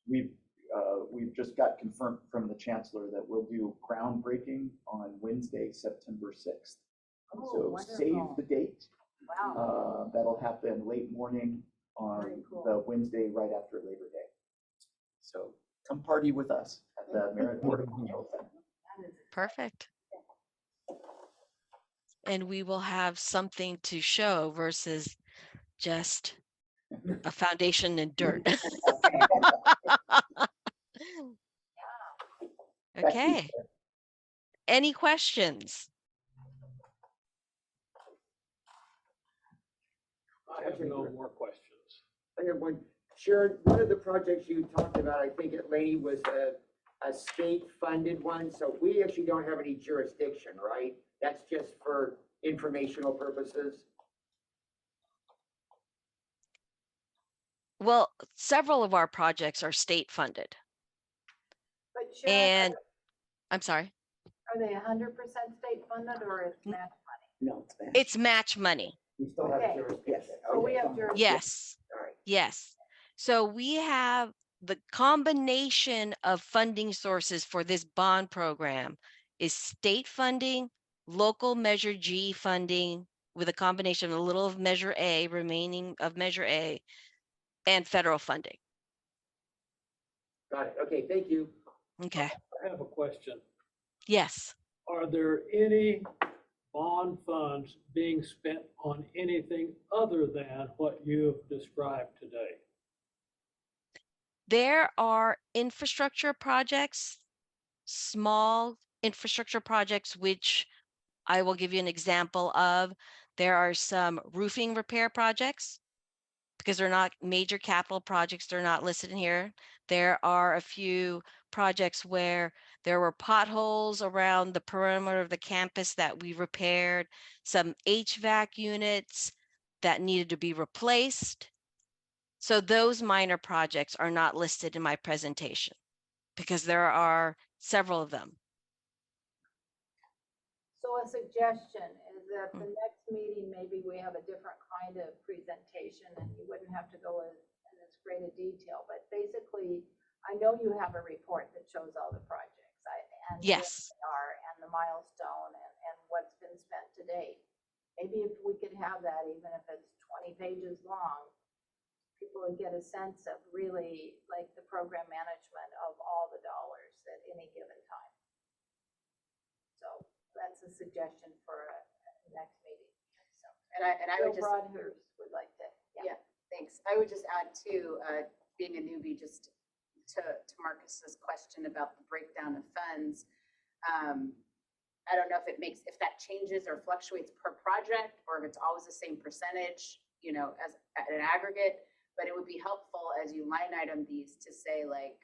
we've just got confirmed from the chancellor that we'll do groundbreaking on Wednesday, September 6th. Oh, So wonderful. save the date. Wow. That'll happen late morning on the Wednesday right after Labor Day. So come party with us at the Merritt Horticultural Center. Perfect. And we will have something to show versus just a foundation in dirt. Okay. Any questions? I have no more questions. I have one. Sharon, one of the projects you talked about, I think at Laney, was a state-funded one, so we actually don't have any jurisdiction, right? That's just for informational purposes? Well, several of our projects are state funded. But Sharon, And I'm sorry, are they 100% state funded or is match money? No, it's bad. it's match money. We still have Okay. jurisdiction. So we have jurisdiction. Yes, All right. yes. So we have the combination of funding sources for this bond program is state funding, local Measure G funding with a combination of a little of Measure A, remaining of Measure A, and federal funding. Got it. Okay, thank you. Okay. I have a question. Yes. Are there any bond funds being spent on anything other than what you've described today? There are infrastructure projects, small infrastructure projects, which I will give you an example of. There are some roofing repair projects because they're not major capital projects. They're not listed in here. There are a few projects where there were potholes around the perimeter of the campus that we repaired, some HVAC units that needed to be replaced. So those minor projects are not listed in my presentation because there are several of them. So a suggestion is that the next meeting, maybe we have a different kind of presentation and you wouldn't have to go in this great a detail, but basically, I know you have a report that shows all the projects and where Yes. they are and the milestone and what's been spent to date. Maybe if we could have that, even if it's 20 pages long, people would get a sense of really like the program management of all the dollars at any given time. So that's a suggestion for a next meeting. So, And I would Bill just, Broadhurst would like to, yeah, thanks. I would just add too, being a newbie, just to Marcus's question about the breakdown of funds. I don't know if that changes or fluctuates per project, or if it's always the same percentage, you know, as an aggregate, but it would be helpful as you line item these to say like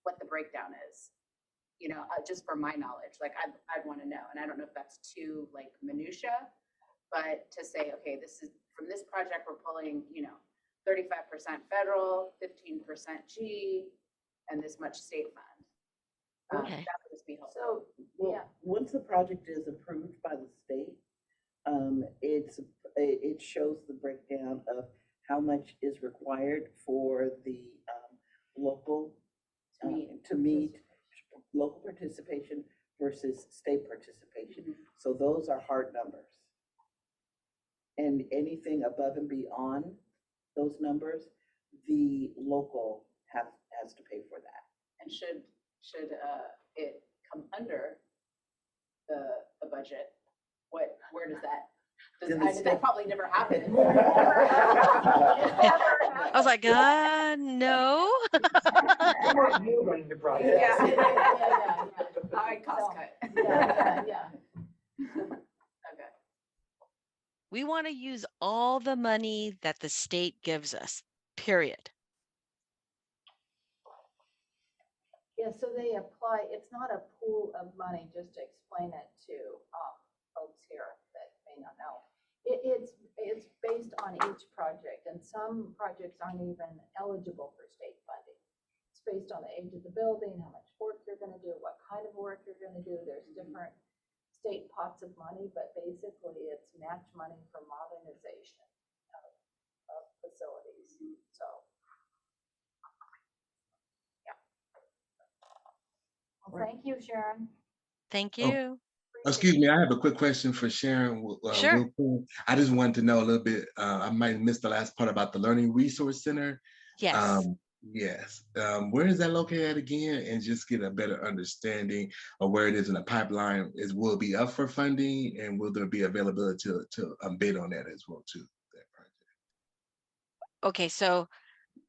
what the breakdown is, you know, just for my knowledge, like I'd want to know. And I don't know if that's too like minutia, but to say, okay, this is from this project, we're pulling, you know, 35% federal, 15% G, and this much state fund. Okay. That would just be helpful. so, Well, yeah. once the project is approved by the state, it shows the breakdown of how much is required for the local to meet local participation versus state participation. So those are hard numbers. And anything above and beyond those numbers, the local has to pay for that. And should it come under the budget, where does that? Then the state- That probably never happened. I was like, no. You running the project. Yeah. All right, cost cut. Yeah. Okay. We want to use all the money that the state gives us, period. Yeah, so they apply, it's not a pool of money, just to explain it to folks here that may not know. It's based on each project, and some projects aren't even eligible for state funding. It's based on the age of the building, how much work you're gonna do, what kind of work you're gonna do. There's different state pots of money, but basically it's match money for modernization of facilities, so. Well, thank you, Sharon. Thank Oh. you. Excuse me, I have a quick question for Sharon. Sure. Real quick. I just wanted to know a little bit, I might have missed the last part about the Learning Resource Center. Yes. Yes, where is that located at again? And just get a better understanding of where it is in the pipeline. Will it be up for funding, and will there be availability to bid on that as well too? That project. Okay, so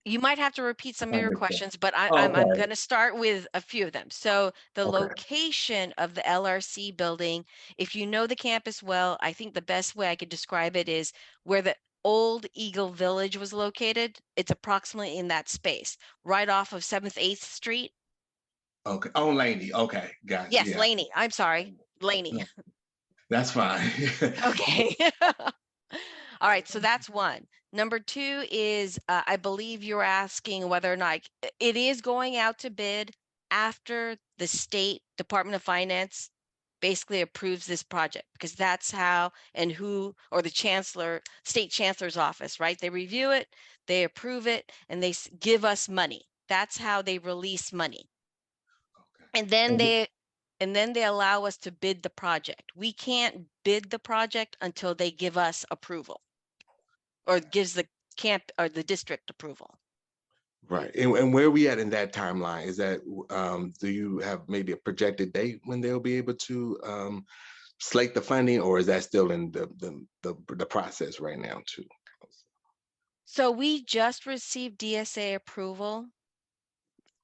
you might have to repeat some of your Understood. questions, but I'm Okay. going to start with a few of them. So the Okay. location of the LRC building, if you know the campus well, I think the best way I could describe it is where the old Eagle Village was located. It's approximately in that space, right off of 7th, 8th Street. Okay. Oh, Laney. Okay, got it. Yes, Yeah. Laney. I'm sorry, Laney. That's fine. Okay. All right, so that's one. Number two is, I believe you're asking whether or not it is going out to bid after the State Department of Finance basically approves this project, because that's how and who, or the chancellor, state chancellor's office, right? They review it, they approve it, and they give us money. That's how they release money. Okay. And then And they allow us to bid the project. We can't bid the project until they give us approval, or gives the camp or the district approval. right. And where are we at in that timeline? Is that, do you have maybe a projected date when they'll be able to slate the funding, or is that still in the process right now too? So we just received DSA approval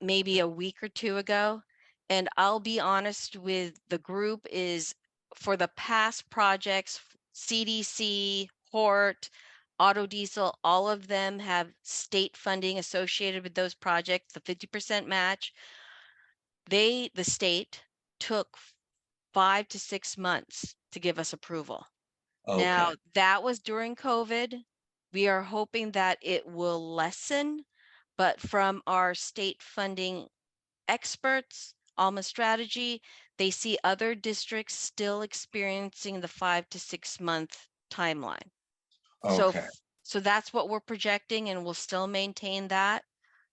maybe a week or two ago. And I'll be honest with the group, is for the past projects, CDC, Hort, Auto Diesel, all of them have state funding associated with those projects, the 50% match. The state took 5 to 6 months to give us approval. Okay. Now, that was during COVID. We are hoping that it will lessen, but from our state funding experts, Alma Strategy, they see other districts still experiencing the 5 to 6 month timeline. Okay. So that's what we're projecting, and we'll still maintain that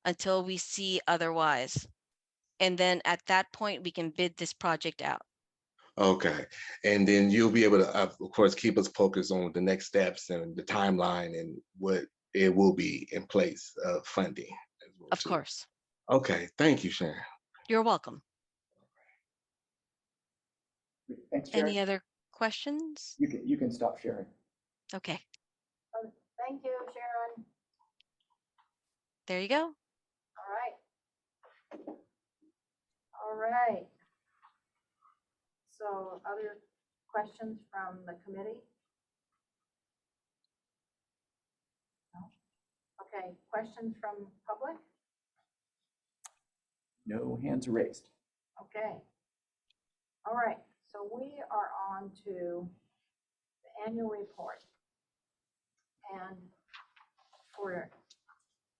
until we see otherwise. And then at that point, we can bid this project out. Okay. And then you'll be able to, of course, keep us focused on the next steps and the timeline and what it will be in place of funding as well, Of too. course. Okay. Thank you, Sharon. You're welcome. Thanks, Sharon. Any other questions? You can stop sharing. Okay, Thank you, Sharon. there you go. All right. All right. So other questions from the committee? No? Okay, questions from public? No hands raised. Okay. All right, so we are on to the annual report. And for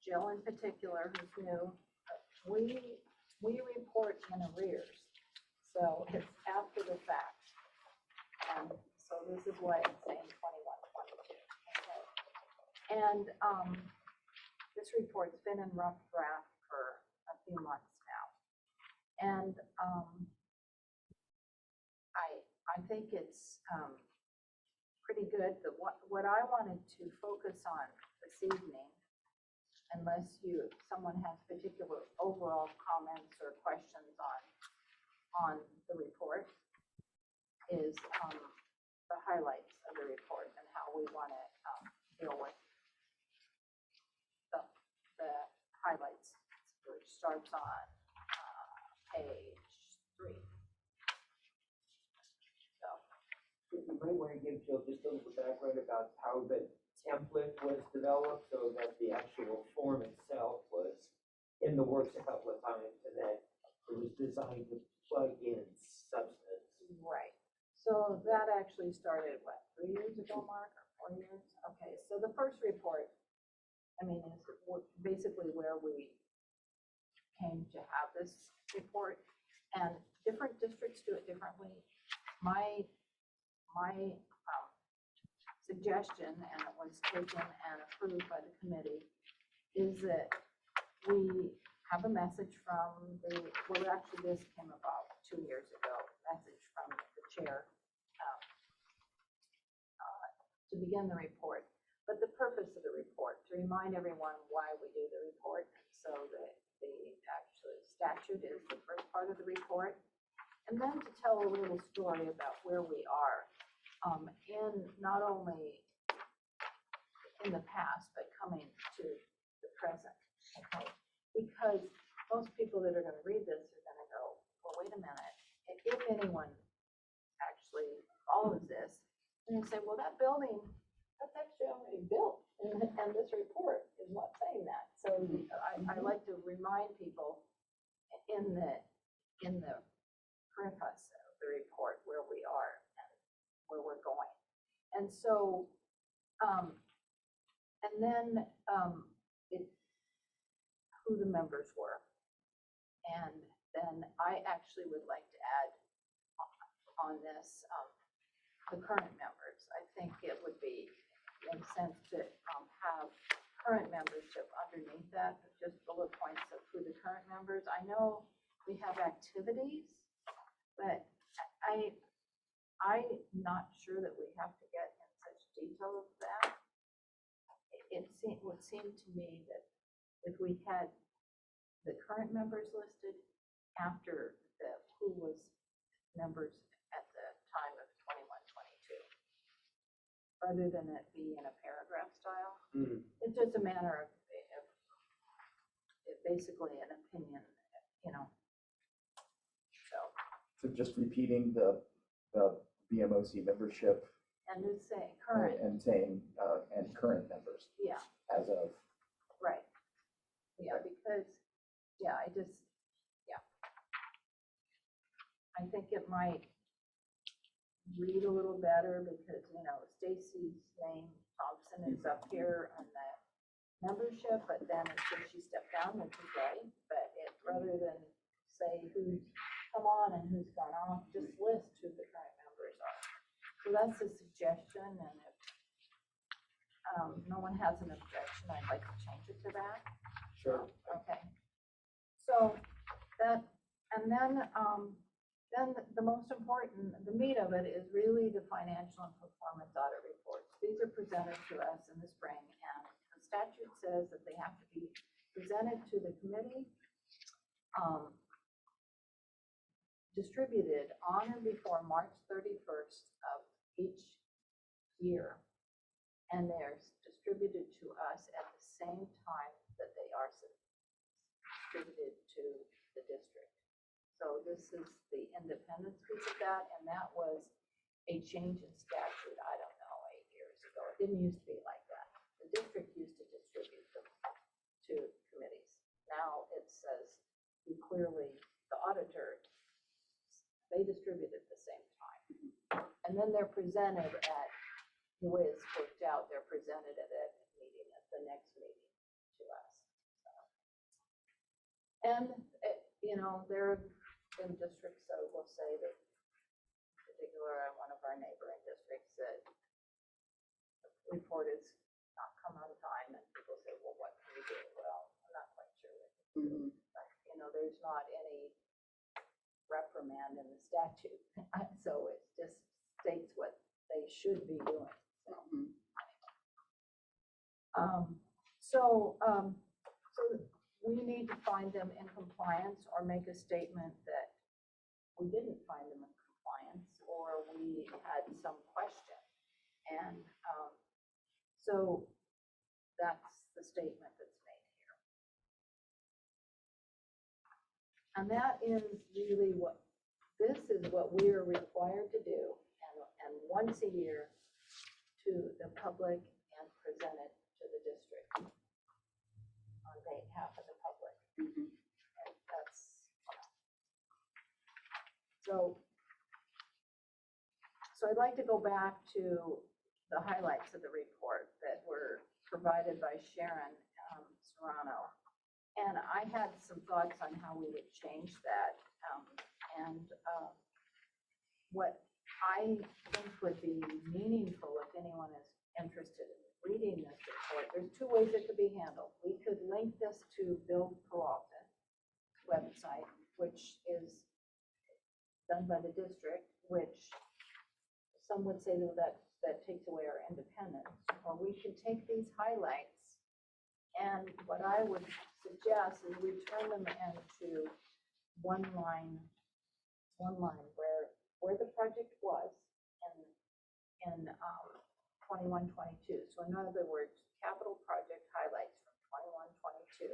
Jill in particular, who's new, we report in arrears. So it's after the fact. And so this is why it's saying 21, 22. Okay. And this report's been in rough draft for a few months now. And I think it's pretty good. What I wanted to focus on this evening, unless someone has particular overall comments or questions on the report, is the highlights of the report and how we want to deal with the highlights, which starts on page 3. You might want to give Jill just a little background about how the template was developed, so that the actual form itself was in the works a couple of times, and then it was designed to plug in substance. Right. So that actually started, what, 3 years ago, Mark, or 4 years? Okay, so the first report, I mean, is basically where we came to have this report, and different districts do it differently. My suggestion, and it was taken and approved by the committee, is that we have a message from well, actually this came about 2 years ago, message from the chair to begin the report. But the purpose of the report, to remind everyone why we do the report, so that the actual statute is the first part of the report, and then to tell a little story about where we are in not only in the past, but coming to the present, okay? Because most people that are going to read this are going to go, well, wait a minute, if anyone actually follows this, and they say, well, that building, that's actually already built, and this report is not saying that. So I like to remind people in the preface of the report where we are and where we're going. And so, and then who the members were. And then I actually would like to add on this, the current members. I think it would make sense to have current membership underneath that, just bullet points of who the current members. I know we have activities, but I'm not sure that we have to get in such detail of that. Would seem to me that if we had the current members listed after who was members at the time of 21-22, rather than it be in a paragraph style. It's just a matter of basically an opinion, you know. So just repeating the BMOC membership And just say current, and saying, and current members yeah, as of. right. Yeah, because, yeah, I think it might read a little better because, you know, Stacy's name, Thompson, is up here on the membership, but then it says she stepped down, which is right, but rather than say who's come on and who's gone off, just list who the current members are. So that's a suggestion, and if no one has an objection, I'd like to change it to that. Sure. Okay. So that, and then the most important, the meat of it is really the financial and performance audit reports. These are presented to us in the spring, and the statute says that they have to be presented to the committee, distributed on or before March 31st of each year, and they're distributed to us at the same time that they are distributed to the district. So this is the independence piece of that, and that was a change in statute, I don't know, 8 years ago. It didn't used to be like that. The district used to distribute them to committees. Now it says you clearly, the auditor, they distribute at the same time. And then they're presented at, the way it's worked out, they're presented at a meeting, at the next meeting to us. So. And, you know, there have been districts that will say that, in particular, one of our neighboring districts, that the report is not come on time, and people say, well, what can we do? Well, I'm not quite sure what to do. But, you know, there's not any reprimand in the statute, so it just states what they should be doing. So, so we need to find them in compliance or make a statement that we didn't find them in compliance or we had some question. And so that's the statement that's made here. And that is really this is what we are required to do, and once a year to the public and present it to the district on behalf of the public. And that's, so I'd like to go back to the highlights of the report that were provided by Sharon Serrano. And I had some thoughts on how we would change that. What I think would be meaningful if anyone is interested in reading this report, there's two ways it could be handled. We could link this to Build Peralta website, which is done by the district, which some would say that takes away our independence. Or we can take these highlights, and what I would suggest is we turn them into one line where the project was in 21-22. So in other words, capital project highlights from 21-22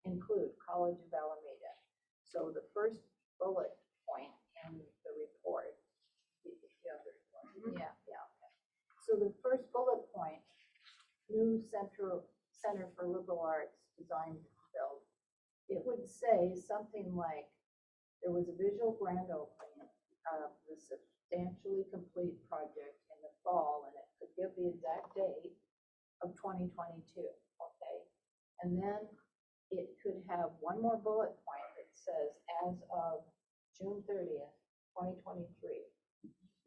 include College of Alameda. So the first bullet point in the report, yeah. So the first bullet point, new Center for Liberal Arts Design Build, it would say something like, there was a visual grand opening of the substantially complete project in the fall, and it could give the exact date of 2022, okay? And then it could have one more bullet point that says, as of June 30th, 2023,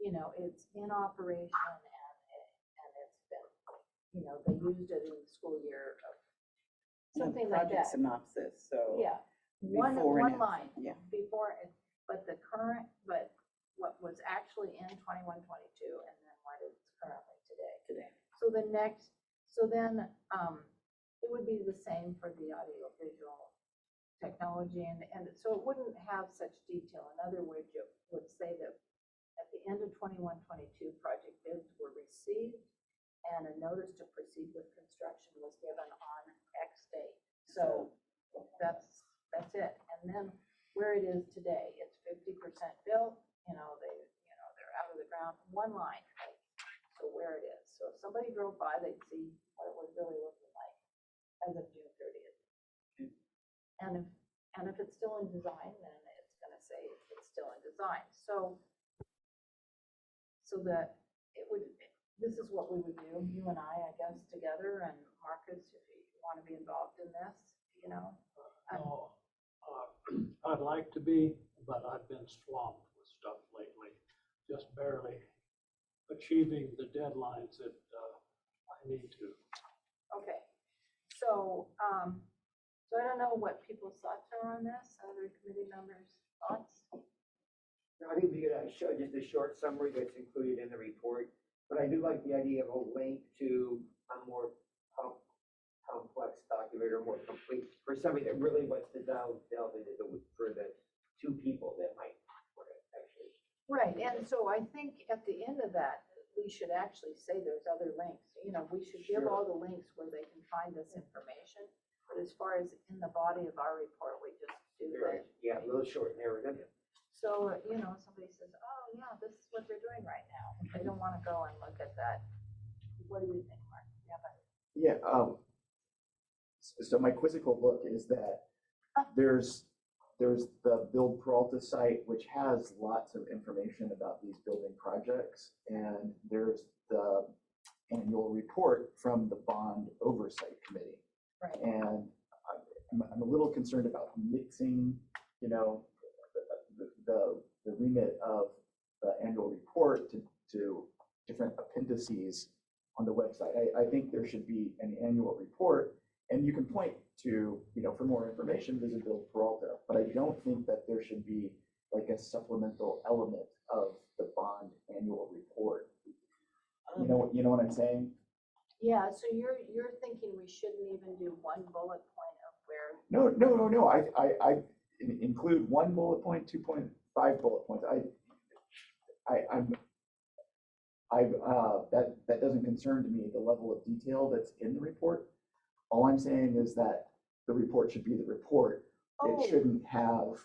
you know, it's in operation and it's been, you know, they used it in the school year of something like Project that. synopsis, so. Yeah, one before and after, line yeah. before it, but what was actually in 21, 22, and then what is currently today. So the next, so then, it would be the same for the audio visual technology, and so it wouldn't have such detail. In other words, it would say that at the end of 21, 22, project bids were received and a notice to proceed with construction was given on X date. So that's it. And then where it is today, it's 50% built, they're out of the ground, one line. So where it is. So if somebody drove by, they'd see what it was really looking like as of June 30th. And if it's still in design, then it's gonna say it's still in design. So that this is what we would do, you and I guess, together, and Marcus, if you want to be involved in this, you know. No, I'd like to be, but I've been swamped with stuff lately, just barely achieving the deadlines that I need to. Okay, so I don't know what people's thoughts are on this, other committee members' thoughts? I think we could show just a short summary that's included in the report, but I do like the idea of a link to a more complex document or more complete, for somebody that really wants to delve into for the two people that might want to actually. Right, and so I think at the end of that, we should actually say there's other links. You know, we should give all the links where they can find this information. But as far as in the body of our report, we just do that. Yeah, a little short narrative. So, you know, somebody says, oh, yeah, this is what they're doing right now. They don't want to go and look at that. What do you think, Mark? Yeah, so my quizzical look is that there's the Build Peralta site, which has lots of information about these building projects, and there's the annual report from the Bond Oversight Committee. Right. And I'm a little concerned about mixing, you know, the remit of the annual report to different appendices on the website. I think there should be an annual report, and you can point to, you know, for more information, visit Build Peralta. But I don't think that there should be like a supplemental element of the Bond annual report. You know what I'm saying? Yeah, so you're thinking we shouldn't even do one bullet point of where. No. I include 1 bullet point, 2.5 bullet points. That doesn't concern to me the level of detail that's in the report. All I'm saying is that the report should be the report. Oh. It shouldn't have,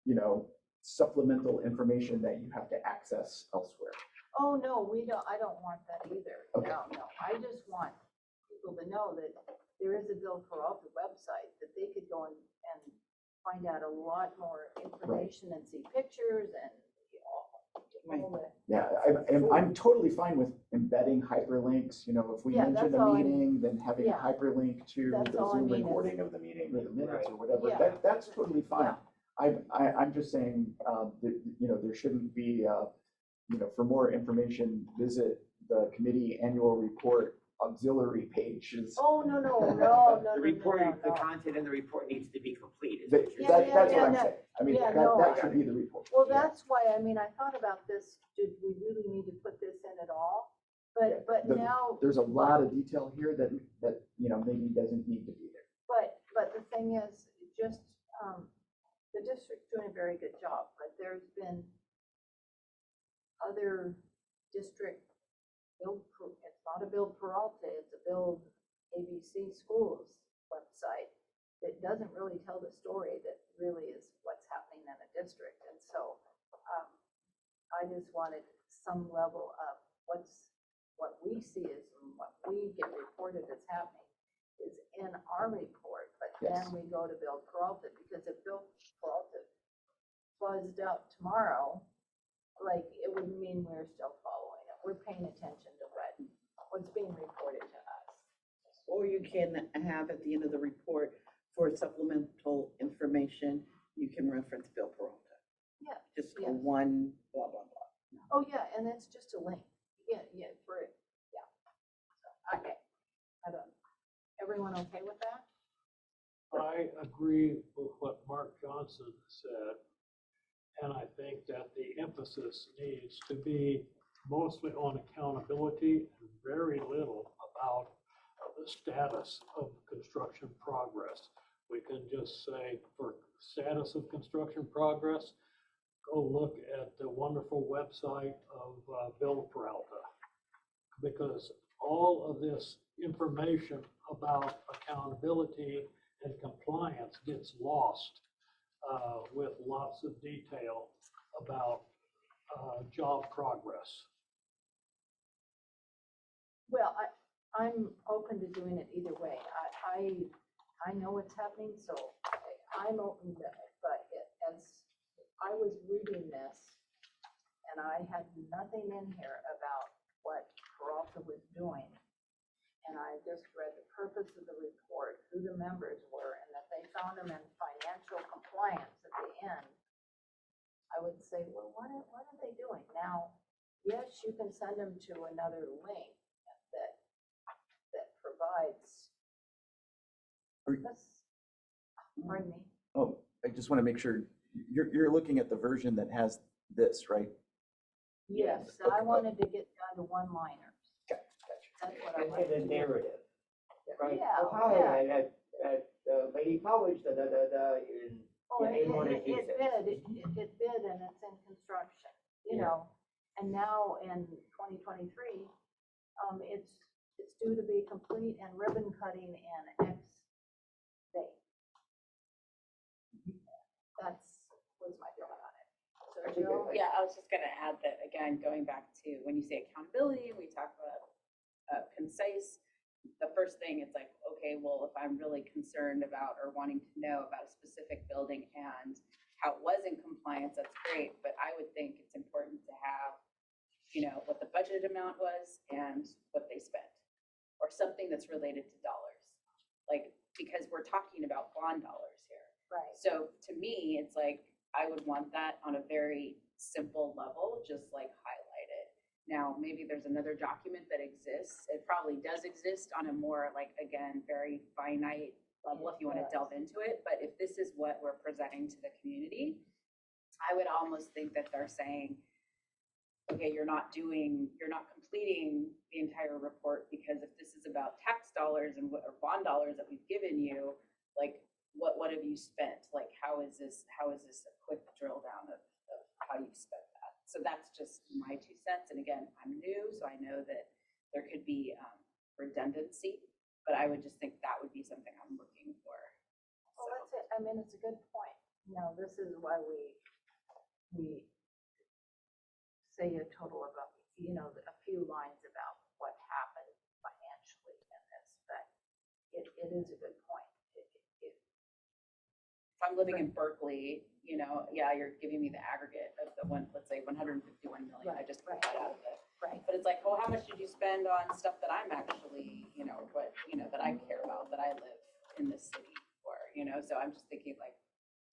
you know, supplemental information that you have to access elsewhere. Oh, no, I don't want that either. Okay. No, I just want people to know that there is a Build Peralta website that they could go and find out a lot more information and see pictures and all that. Yeah, I'm totally fine with embedding hyperlinks. You know, if we Yeah, mention that's a all I mean, then having a yeah. hyperlink to That's the all I Zoom mean is- recording of the meeting or the minutes or whatever. Yeah. That's totally fine. Yeah. I'm just saying, that, you know, there shouldn't be, you know, for more information, visit the committee annual report auxiliary pages. Oh, no. The report, the content in the report needs to be complete. That's what I'm saying. I mean, Yeah, that no. should be the report. Well, that's why, I mean, I thought about this, did we really need to put this in at all? But now. There's a lot of detail here that, you know, maybe doesn't need to be there. But the thing is, just, the district's doing a very good job, but there's been other district it's not a Build Peralta, it's a Build ABC Schools website that doesn't really tell the story that really is what's happening in a district. And so I just wanted some level of what we see is and what we get reported as happening is in our report, but Yes. then we go to Build Peralta, because if Build Peralta buzzed out tomorrow, like, it would mean we're still following it. We're paying attention to what's being reported to us. Or you can have at the end of the report for supplemental information, you can reference Bill Peralta. Yeah. Just for Yes. one blah, blah, blah. Oh, yeah, and it's just a link. Yeah, yeah, for it, yeah. So, okay, I don't, everyone okay with that? I agree with what Mark Johnson said. And I think that the emphasis needs to be mostly on accountability and very little about the status of construction progress. We can just say for status of construction progress, go look at the wonderful website of Bill Peralta. Because all of this information about accountability and compliance gets lost with lots of detail about job progress. Well, I'm open to doing it either way. I know what's happening, so I'm open to it, but as I was reading this, and I had nothing in here about what Peralta was doing, and I just read the purpose of the report, who the members were, and that they found them in financial compliance at the end, I would say, well, what are they doing? Now, yes, you can send them to another link that provides this. Pardon me? Oh, I just want to make sure, you're looking at the version that has this, right? Yes, Okay. I wanted to get down to one-liners. Okay, gotcha. That's what I And wanted the to do. narrative, right? Yeah, Oh, hi, yeah. I'm at Laney College, in, Well, in one of it these. did, and it's in construction, you Yeah. know, and now in 2023, it's due to be complete and ribbon cutting in X date. Was my feeling on it. So I think Jill? Yeah, I was just gonna add that, again, going back to when you say accountability, we talk about concise. The first thing, it's like, okay, well, if I'm really concerned about or wanting to know about a specific building and how it was in compliance, that's great, but I would think it's important to have, you know, what the budgeted amount was and what they spent, or something that's related to dollars. Like, because we're talking about bond dollars here. Right. So to me, it's like, I would want that on a very simple level, just like highlighted. Now, maybe there's another document that exists. It probably does exist on a more, like, again, very finite level if you want to delve into it. But if this is what we're presenting to the community, I would almost think that they're saying, okay, you're not completing the entire report, because if this is about tax dollars and or bond dollars that we've given you, like, what have you spent? Like, how is this a quick drill down of how you spent that? So that's just my 2 cents. And again, I'm new, so I know that there could be redundancy, but I would just think that would be something I'm looking for. Well, that's it. I mean, it's a good point. You know, this is why we say a total of, you know, a few lines about what happened financially in this, but it is a good point. If I'm living in Berkeley, you know, yeah, you're giving me the aggregate of the let's say 151 million. I just put that out of it. Right. But it's like, well, how much did you spend on stuff that I'm actually, you know, that I care about, that I live in this city for, you know? So I'm just thinking, like,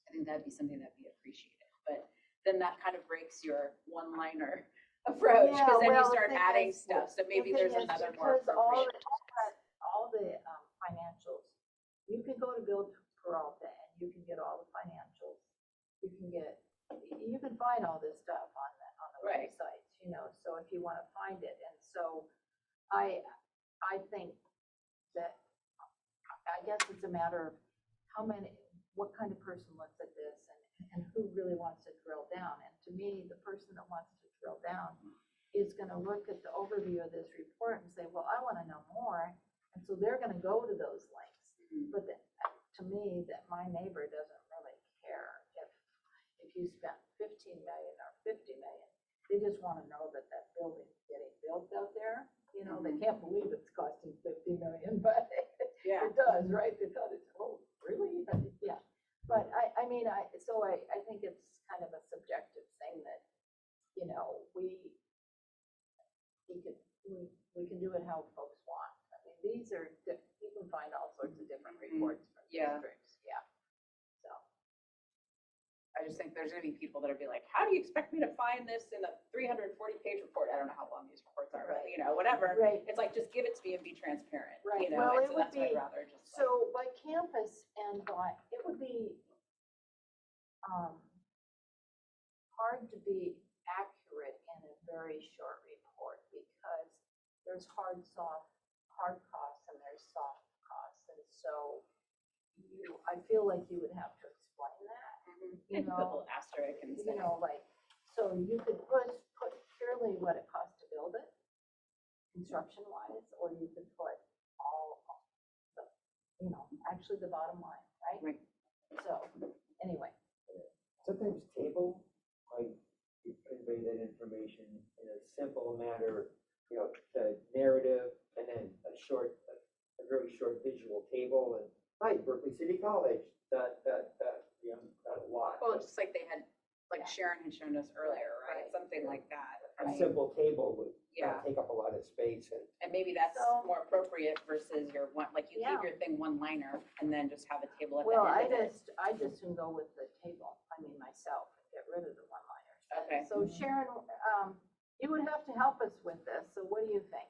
I think that'd be something that'd be appreciated. But then that kind of breaks your one-liner approach, because then you start adding stuff. So maybe there's another more appropriate. All the financials, you can go to Bill Peralta and you can get all the financials. You can find all this stuff on the Right. websites, you know, so if you want to find it. And so I think that, I guess it's a matter of what kind of person looks at this and who really wants to drill down. And to me, the person that wants to drill down is going to look at the overview of this report and say, well, I want to know more. And so they're going to go to those links. But to me, that my neighbor doesn't really care if you spent 15 million or 50 million. They just want to know that that building's getting built out there. You know, they can't believe it's costing 50 million, but Yeah. it does, right? They thought it's, oh, really? Yeah. But I mean, I think it's kind of a subjective thing that, you know, we can do it how folks want. I mean, these are, you can find all sorts of different reports from Yeah. districts, yeah. So. I just think there's gonna be people that'll be like, how do you expect me to find this in a 340-page report? I don't know how long these reports are, but whatever. Right. It's like, just give it to me and be transparent, Right. you know, Well, and it so would that's why I'd be- rather just. So by campus and by, it would be hard to be accurate in a very short report because there's hard costs and there's soft costs. And so I feel like you would have to explain that, you Put a know, little asterisk and say, like, so you could put purely what it costs to build it, construction wise, or you could put all, the, actually the bottom line, right? Right. So, anyway. Sometimes table, like, you convey that information in a simple matter, the narrative, and then a very short visual table, and, hi, Berkeley City College, a lot. well, just like they had, like Sharon had shown us earlier, right? Something like that. A right? simple table would Yeah. take up a lot of space, and And maybe that's So- more appropriate versus your one, like you Yeah. keep your thing one-liner and then just have a table at the Well, end of it. I just can go with the table, myself, and get rid of the one-liners. Okay. So Sharon, you would have to help us with this, so what do you think?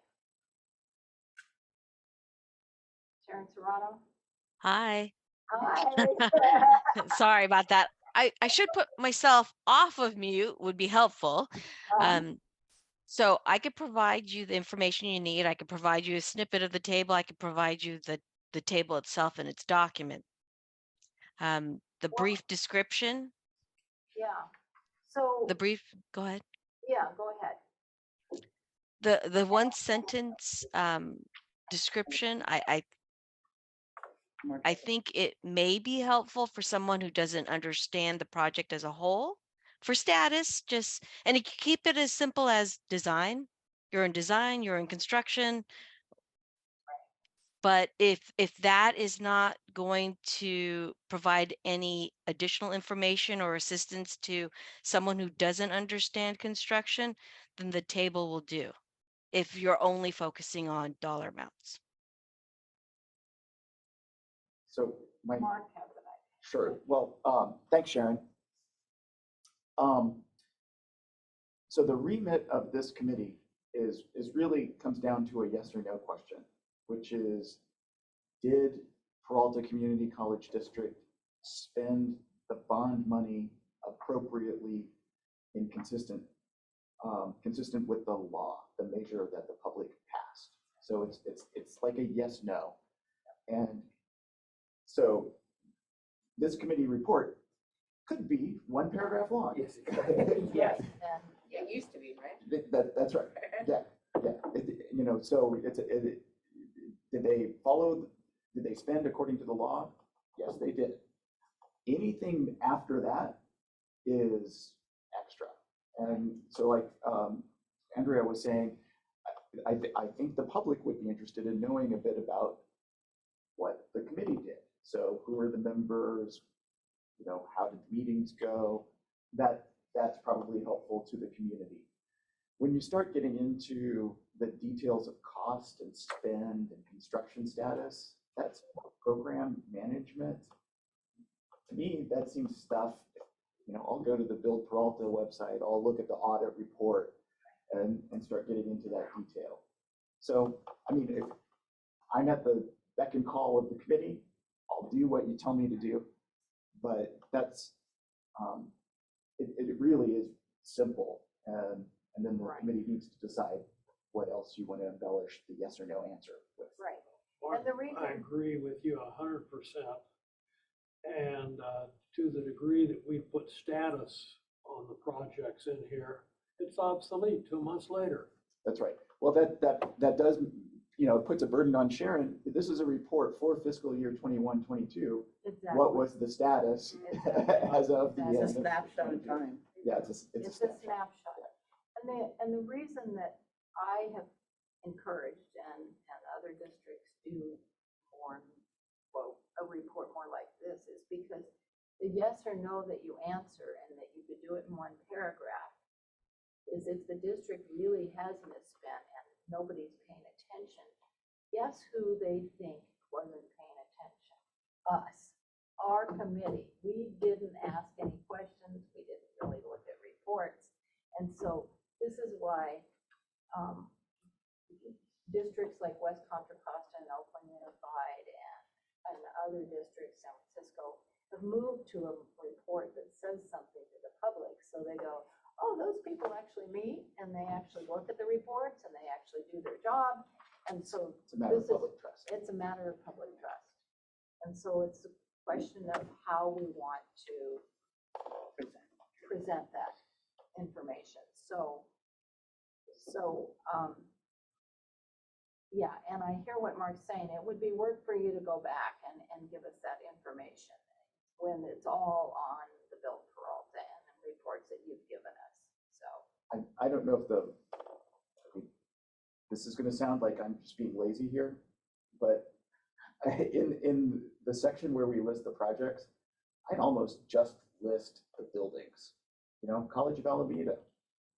Sharon Serrano? Hi. Hi. Sorry about that. I should put myself off of mute would be helpful. So I could provide you the information you need. I could provide you a snippet of the table. I could provide you the table itself and its document. The brief description, Yeah, so, go ahead. yeah, go ahead. The one sentence description, I think it may be helpful for someone who doesn't understand the project as a whole. For status, and you can keep it as simple as design. You're in design, you're in construction. But if that is not going to provide any additional information or assistance to someone who doesn't understand construction, then the table will do, if you're only focusing on dollar amounts. So Mark has an idea. sure. Well, thanks, Sharon. So the remit of this committee is really comes down to a yes or no question, which is, did Peralta Community College District spend the bond money appropriately and consistent with the law, the measure that the public passed? So it's like a yes, no. And so this committee report could be one paragraph long. yes. Yes. And It used to be, right? That's right. Yeah. So did they spend according to the law? Yes, they did. Anything after that is extra. And so like Andrea was saying, I think the public would be interested in knowing a bit about what the committee did. So who are the members? How did meetings go? That's probably helpful to the community. When you start getting into the details of cost and spend and construction status, that's program management. To me, that seems stuff, I'll go to the Build Peralta website, I'll look at the audit report and start getting into that detail. So, if I'm at the beck and call of the committee, I'll do what you tell me to do. But that's, it really is simple. And then the committee needs to decide what else you want to embellish the yes or no answer with. right. Mark, And the reason- I agree with you 100%. And to the degree that we put status on the projects in here, it's obsolete 2 months later. That's right. Well, that does, it puts a burden on Sharon. This is a report for fiscal year 21-22. Exactly. What was the status as of the It's a end? snapshot in time. Yeah, it's a snapshot. And the reason that I have encouraged and other districts do more, a report more like this is because the yes or no that you answer and that you could do it in one paragraph is if the district really has misspent and nobody's paying attention, guess who they think wasn't paying attention? Us, our committee. We didn't ask any questions. We really look at reports. And so this is why districts like West Contra Costa and Oakland Unified and other districts, San Francisco, have moved to a report that says something to the public. So they go, oh, those people actually meet and they actually look at the reports and they actually do their job. And so It's a matter of this is, public trust. it's a matter of public trust. And so it's a question of how we want to present that information. Yeah, and I hear what Mark's saying. It would be work for you to go back and give us that information when it's all on the Bill Peralta and the reports that you've given us. So I don't know if this is going to sound like I'm just being lazy here, but in the section where we list the projects, I'd almost just list the buildings. You know, College of Alameda,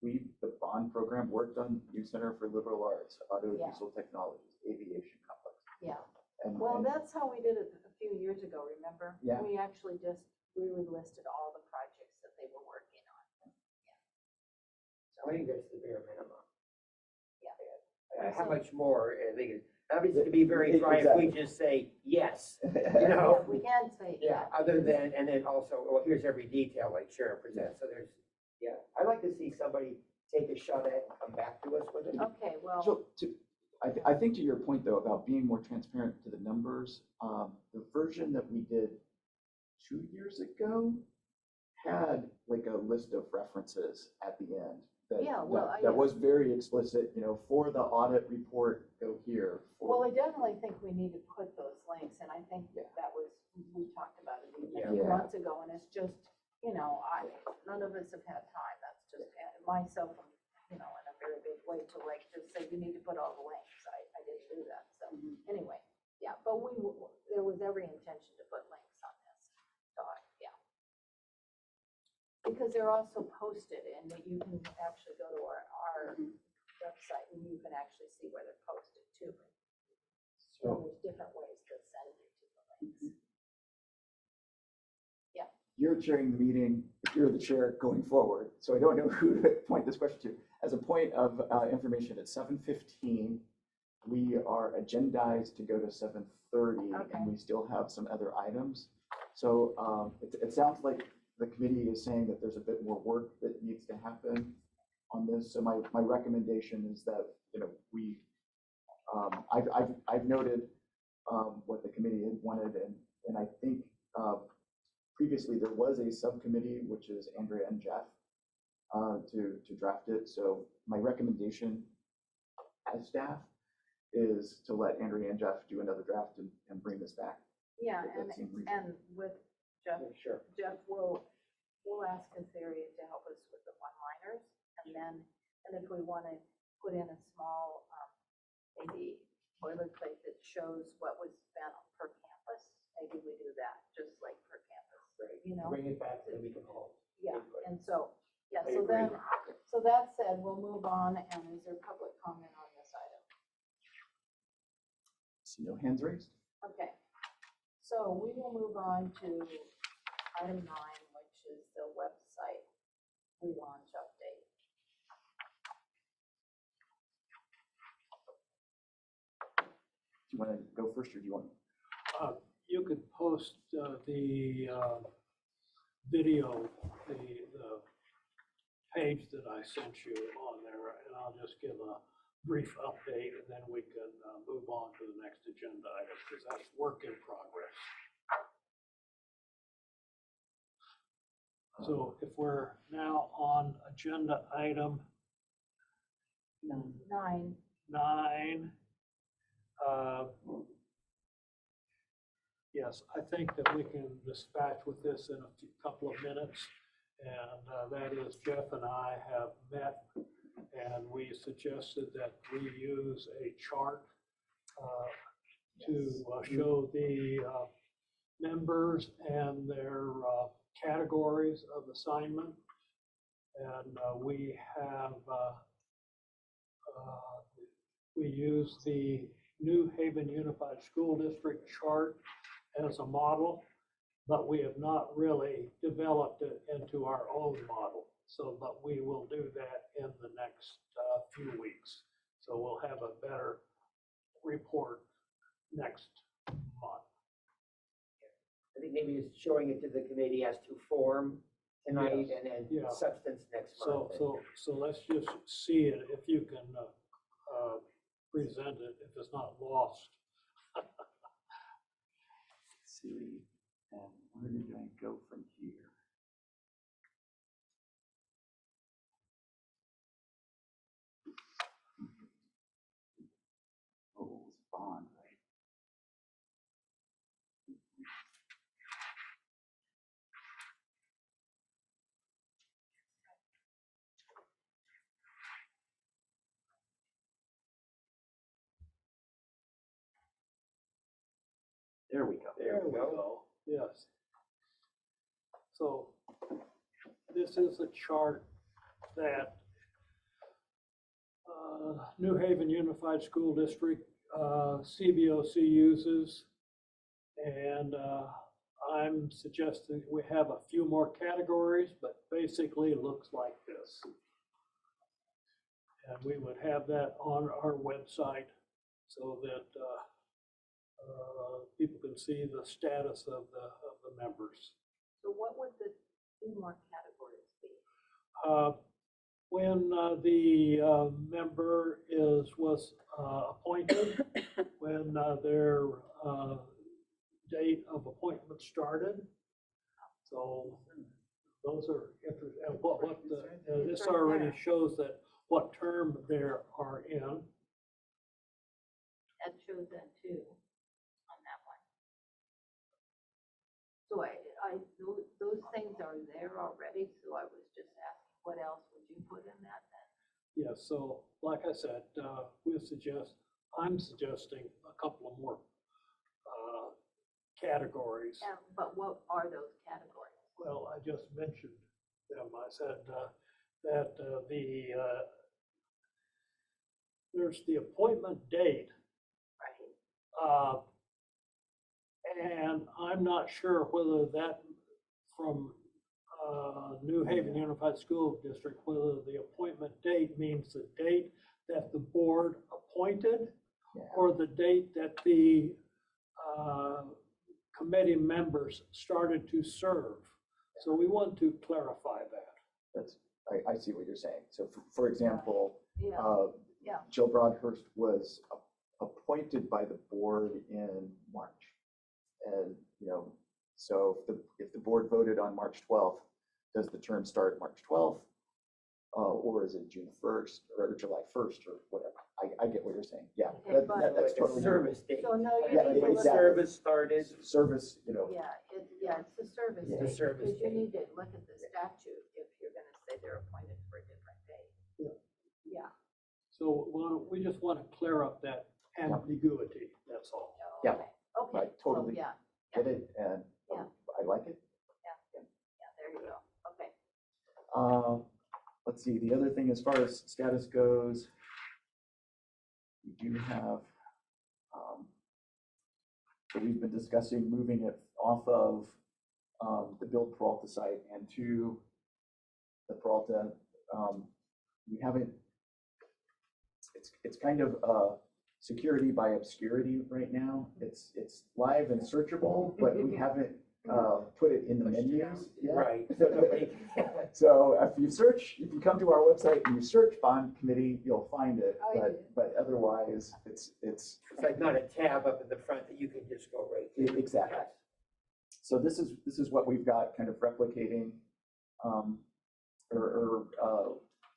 the bond program worked on Youth Center for Liberal Arts, Audiovisual Technologies, Aviation Complex. yeah, And, well, and that's how we did it a few years ago, remember? Yeah. We actually just really listed all the projects that they were working on. So I think that's the bare minimum. Yeah. How much more, I think, obviously it'd be very dry if we just say yes, you know? Yeah, we can say, Yeah, other than, and then also, well, here's every detail like Sharon presents, so there's, yeah, I'd like to see somebody take a shot at it and come back to us with it. Okay, well, So I think to your point though, about being more transparent to the numbers, the version that we did 2 years ago had like a list of references at the end. Yeah, well, That was very explicit, you know, for the audit report, go here. well, I definitely think we need to put those links, and I think that was, we talked about it even a few Yeah. months ago, and it's just, you know, none of us have had time, that's just, myself, you know, in a very big way to like, just say, you need to put all the links, I didn't do that, so, anyway, yeah, but there was every intention to put links on this, so, yeah. Because they're also posted, and that you can actually go to our website, and you can actually see where they're posted too. So there's different ways to send you to the links. Yeah. You're chairing the meeting, you're the chair going forward, so I don't know who to point this question to. As a point of information, at 7:15, we are agendized to go to 7:30, and we still have some other items. So it sounds like the committee is saying that there's a bit more work that needs to happen on this. So my recommendation is that, you know, I've noted what the committee had wanted, and I think previously there was a subcommittee, which is Andrea and Jeff, to draft it. So my recommendation as staff is to let Andrea and Jeff do another draft and bring this back. Yeah, Does that seem reasonable? and with Jeff, Sure. Jeff will ask Azaria to help us with the one-liners, and if we want to put in a small, maybe boilerplate that shows what was spent per campus, maybe we do that, just like per campus, Right. you know? Bring it back so we can all. Yeah, and so, yeah, I so agree. then, so that said, we'll move on, and is there public comment on this item? See no hands raised? Okay, so we will move on to item 9, which is the website relaunch update. Do you want to go first, or do you want? You could post the video, the page that I sent you on there, and I'll just give a brief update, and then we can move on to the next agenda item, because that's work in progress. So if we're now on agenda item 9, 9, yes, I think that we can dispatch with this in a couple of minutes. And that is Jeff and I have met, and we suggested that we use a chart to show the members and their categories of assignment. And we have, we use the New Haven Unified School District chart as a model. but we have not really developed it into our own model. So, but we will do that in the next few weeks. So we'll have a better report next month. I think maybe it's showing it to the committee as to form tonight Yes. and then Yeah. substance next So, month. so let's just see it, if you can present it, if it's not lost. Let's see, and where are you going to go from here? Oh, it's bond, right? There we go. There we go, yes. So this is a chart that New Haven Unified School District, CBOC uses. And I'm suggesting we have a few more categories, but basically it looks like this. And we would have that on our website so that people can see the status of the members. So what would the two more categories be? When the member was appointed, when their date of appointment started. So those are interesting. And this already shows that what term they are in. That shows that too, on that one. So those things are there already, so I was just asking, what else would you put in that then? Yeah, so like I said, I'm suggesting a couple of more categories. Yeah, but what are those categories? Well, I just mentioned them. I said that there's the appointment date. Right. And I'm not sure whether that from New Haven Unified School District, whether the appointment date means the date that the board appointed or the date that the committee members started to serve. So we want to clarify that. I see what you're saying. So for example, Yeah. Jill Broadhurst was appointed by the board in March. And, so if the board voted on March 12th, does the term start March 12th? Or is it June 1st or July 1st or whatever? I get what you're saying. Yeah, Okay, that's Like a totally. service date. So no, you Yeah, need to When look. exactly. service started. Service, Yeah, it's the service Yeah. date, The service because you date. need to look at the statute if you're gonna say they're appointed for a different date. Yeah. So we just want to clear up that ambiguity, that's all. Yeah. Okay, okay. I totally Yeah, get it, and Yeah. I like it. yeah, there you go, okay. Let's see, the other thing, as far as status goes, we do have, so we've been discussing moving it off of the Build Peralta site and to the Peralta. We haven't, it's kind of security by obscurity right now. It's live and searchable, but we haven't put it in the menus yet. Right. So nobody. So if you come to our website and you search bond committee, you'll find it, but otherwise it's It's like not a tab up in the front that you can just go right to. exactly. So this is what we've got, kind of replicating or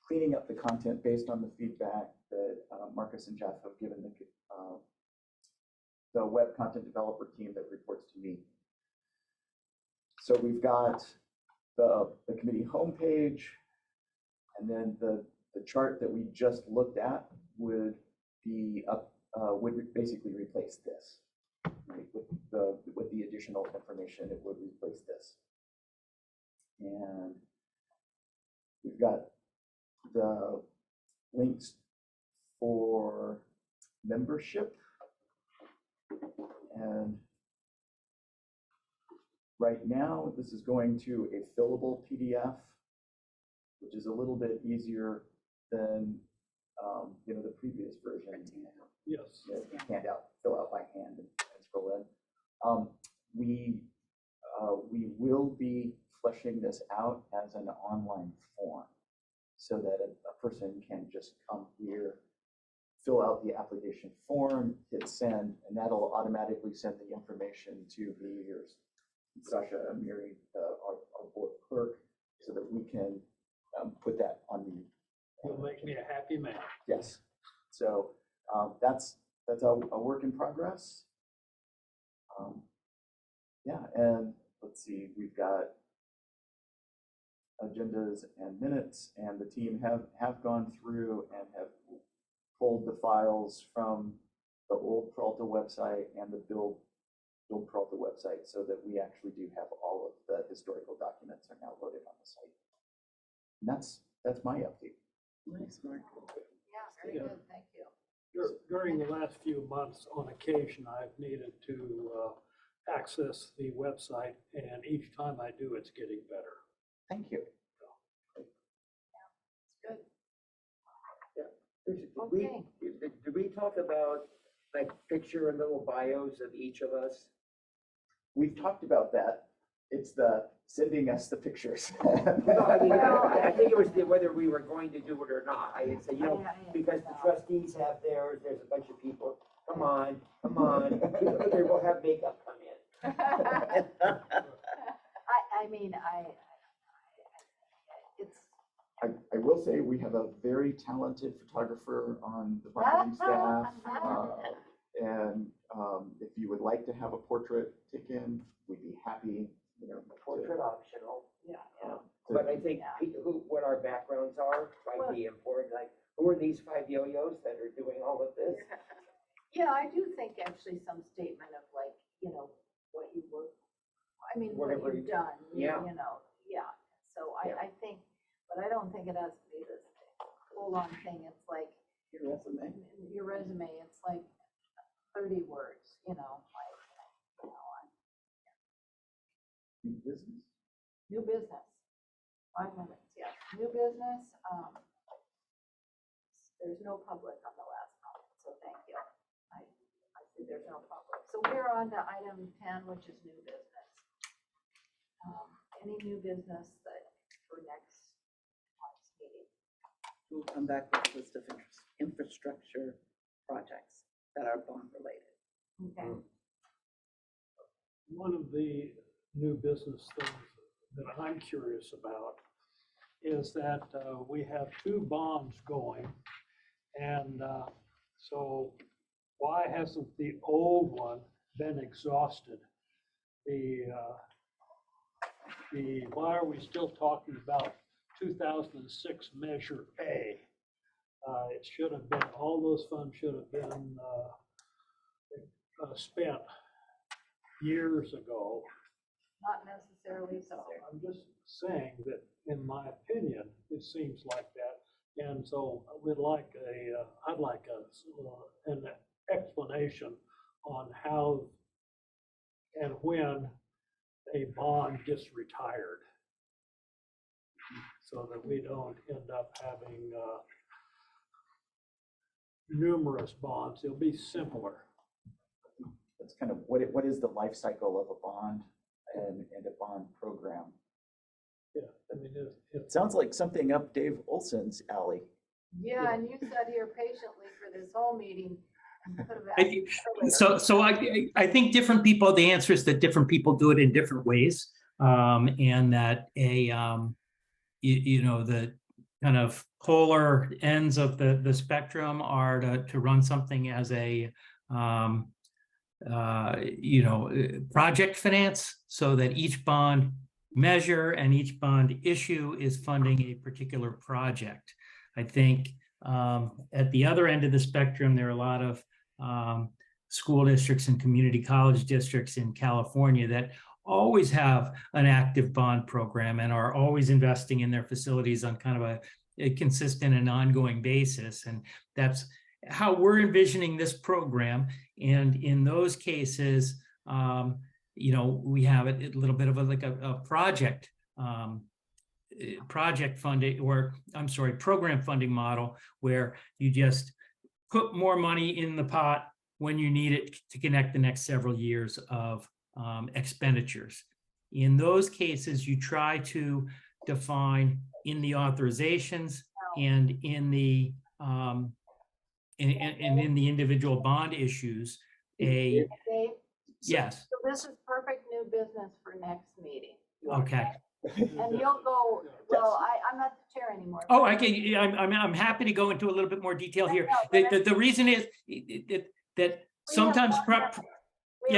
cleaning up the content based on the feedback that Marcus and Jeff have given the web content developer team that reports to me. So we've got the committee homepage, and then the chart that we just looked at would be would basically replace this, right? With the additional information, it would replace this. And we've got the links for membership and Right now, this is going to a fillable PDF, which is a little bit easier than the previous version. Yes. Fill out by hand and scroll in. We will be fleshing this out as an online form so that a person can just come here, fill out the application form, hit send, and that'll automatically send the information to me or Sasha Amiri, our board clerk, so that we can put that on the. You'll make me a happy man. Yes. So that's a work in progress. Yeah, and let's see, we've got agendas and minutes, and the team have gone through and have pulled the files from the old Peralta website and the Build Peralta website, so that we actually do have all of the historical documents are now loaded on the site. And that's my update. Nice, Mark. Yeah, very good, thank you. During the last few months, on occasion, I've needed to access the website, and each time I do, it's getting better. Thank you. It's good. Okay. Did we talk about like picture and little bios of each of us? We've talked about that. It's the sending us the pictures. No, I mean, I think it was whether we were going to do it or not. I would say, because the trustees have theirs, there's a bunch of people. Come on. We'll have makeup come in. I will say we have a very talented photographer on the marketing staff. And if you would like to have a portrait taken, we'd be happy. Portrait optional. Yeah. But I think what our backgrounds are might be important. Like, who are these 5 yo-yos that are doing all of this? Yeah, I do think actually some statement of like, what you work, what you've done. Yeah. Yeah. So I think, but I don't think it has to be this full-on thing. It's like Your resume. your resume, it's like 30 words, New business. New business. 5 minutes, yes. New business. There's no public on the last comment, so thank you. I see there's no public. So we're on to item 10, which is new business. Any new business that for next month's meeting? We'll come back with a list of infrastructure projects that are bond related. Okay. One of the new business things that I'm curious about is that we have 2 bonds going. And so why hasn't the old one been exhausted? Why are we still talking about 2006 Measure A? It should have been, all those funds should have been spent years ago. Not necessarily so. I'm just saying that, in my opinion, it seems like that. And so I'd like an explanation on how and when a bond gets retired, so that we don't end up having numerous bonds. It'll be simpler. That's kind of what is the life cycle of a bond and a bond program. Yeah, I mean, It sounds like something up Dave Olson's alley. Yeah, and you sat here patiently for this whole meeting. Could have asked earlier. So I think different people, the answer is that different people do it in different ways. And that the kind of polar ends of the spectrum are to run something as a project finance, so that each bond measure and each bond issue is funding a particular project. I think at the other end of the spectrum, there are a lot of school districts and community college districts in California that always have an active bond program and are always investing in their facilities on kind of a consistent and ongoing basis. And that's how we're envisioning this program. And in those cases, we have a little bit of a project, project funding, or I'm sorry, program funding model where you just put more money in the pot when you need it to connect the next several years of expenditures. In those cases, you try to define in the authorizations and in the in the individual bond issues Dave, yes. so this is perfect new business for next meeting. Okay. And you'll go, well, I'm not the chair anymore. Oh, I'm happy to go into a little bit more detail here. The reason is that sometimes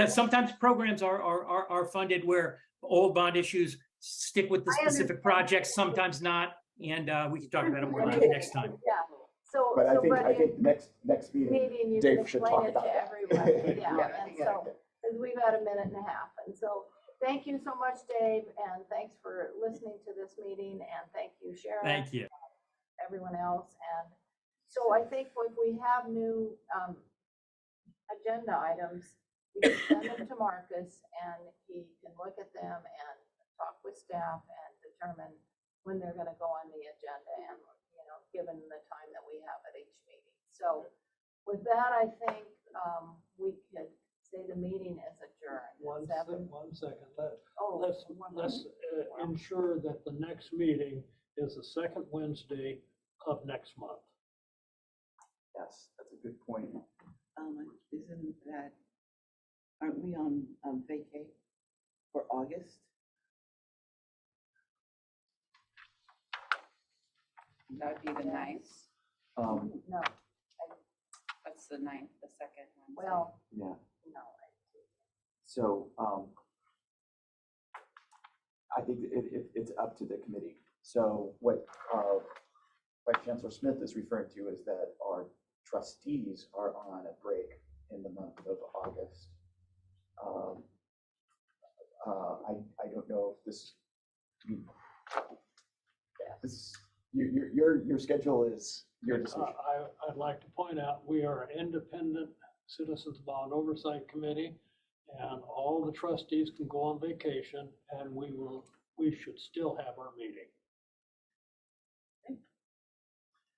sometimes programs are funded where old bond issues stick with the specific projects, sometimes not, and we can talk about it more next time. Yeah. So, But I think next meeting, you Dave can should explain talk it about to that. everyone. Yeah, and so, because we've got a minute and a half, and so thank you so much, Dave, and thanks for listening to this meeting, and thank you, Sharon. Thank you. Everyone else, and so I think if we have new agenda items, we can send them to Marcus, and he can look at them and talk with staff and determine when they're going to go on the agenda, and given the time that we have at each meeting. So with that, I think we could say the meeting is adjourned. One second. Oh, Let's ensure that the next meeting is the second Wednesday of next month. Yes, that's a good point. Aren't we on vacay for August? That would be the 9th. no, That's the 9th, the second one. well, Yeah. no. So I think it's up to the committee. So what Vice Chancellor Smith is referring to is that our trustees are on a break in the month of August. I don't know if this, your schedule is your decision. I'd like to point out, we are an independent Citizens Bond Oversight Committee, and all the trustees can go on vacation, and we should still have our meeting.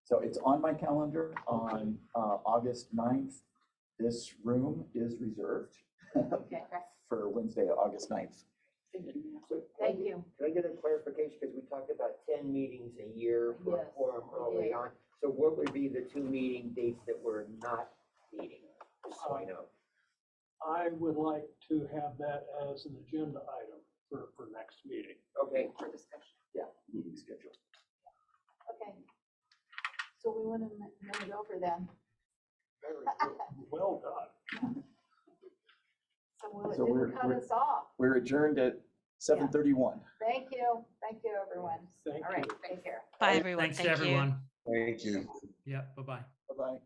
So it's on my calendar on August 9th. This room is reserved Okay, for Wednesday, August 9th. thank you. Can I get a clarification, because we talked about 10 meetings a year for a Yes, quorum we early did. on. So what would be the 2 meeting dates that we're not meeting? Just so I know. I would like to have that as an agenda item for next meeting. Okay. For discussion. Yeah, meeting schedule. Okay. So we want to move it over then. Very good. Well done. So will it So didn't cut us off. We're adjourned at 7:31. Thank you. Thank you, everyone. Thank All right, you. take care. Bye, everyone. Thanks to Thank you. everyone. Thank you. Yeah, bye-bye. Bye-bye.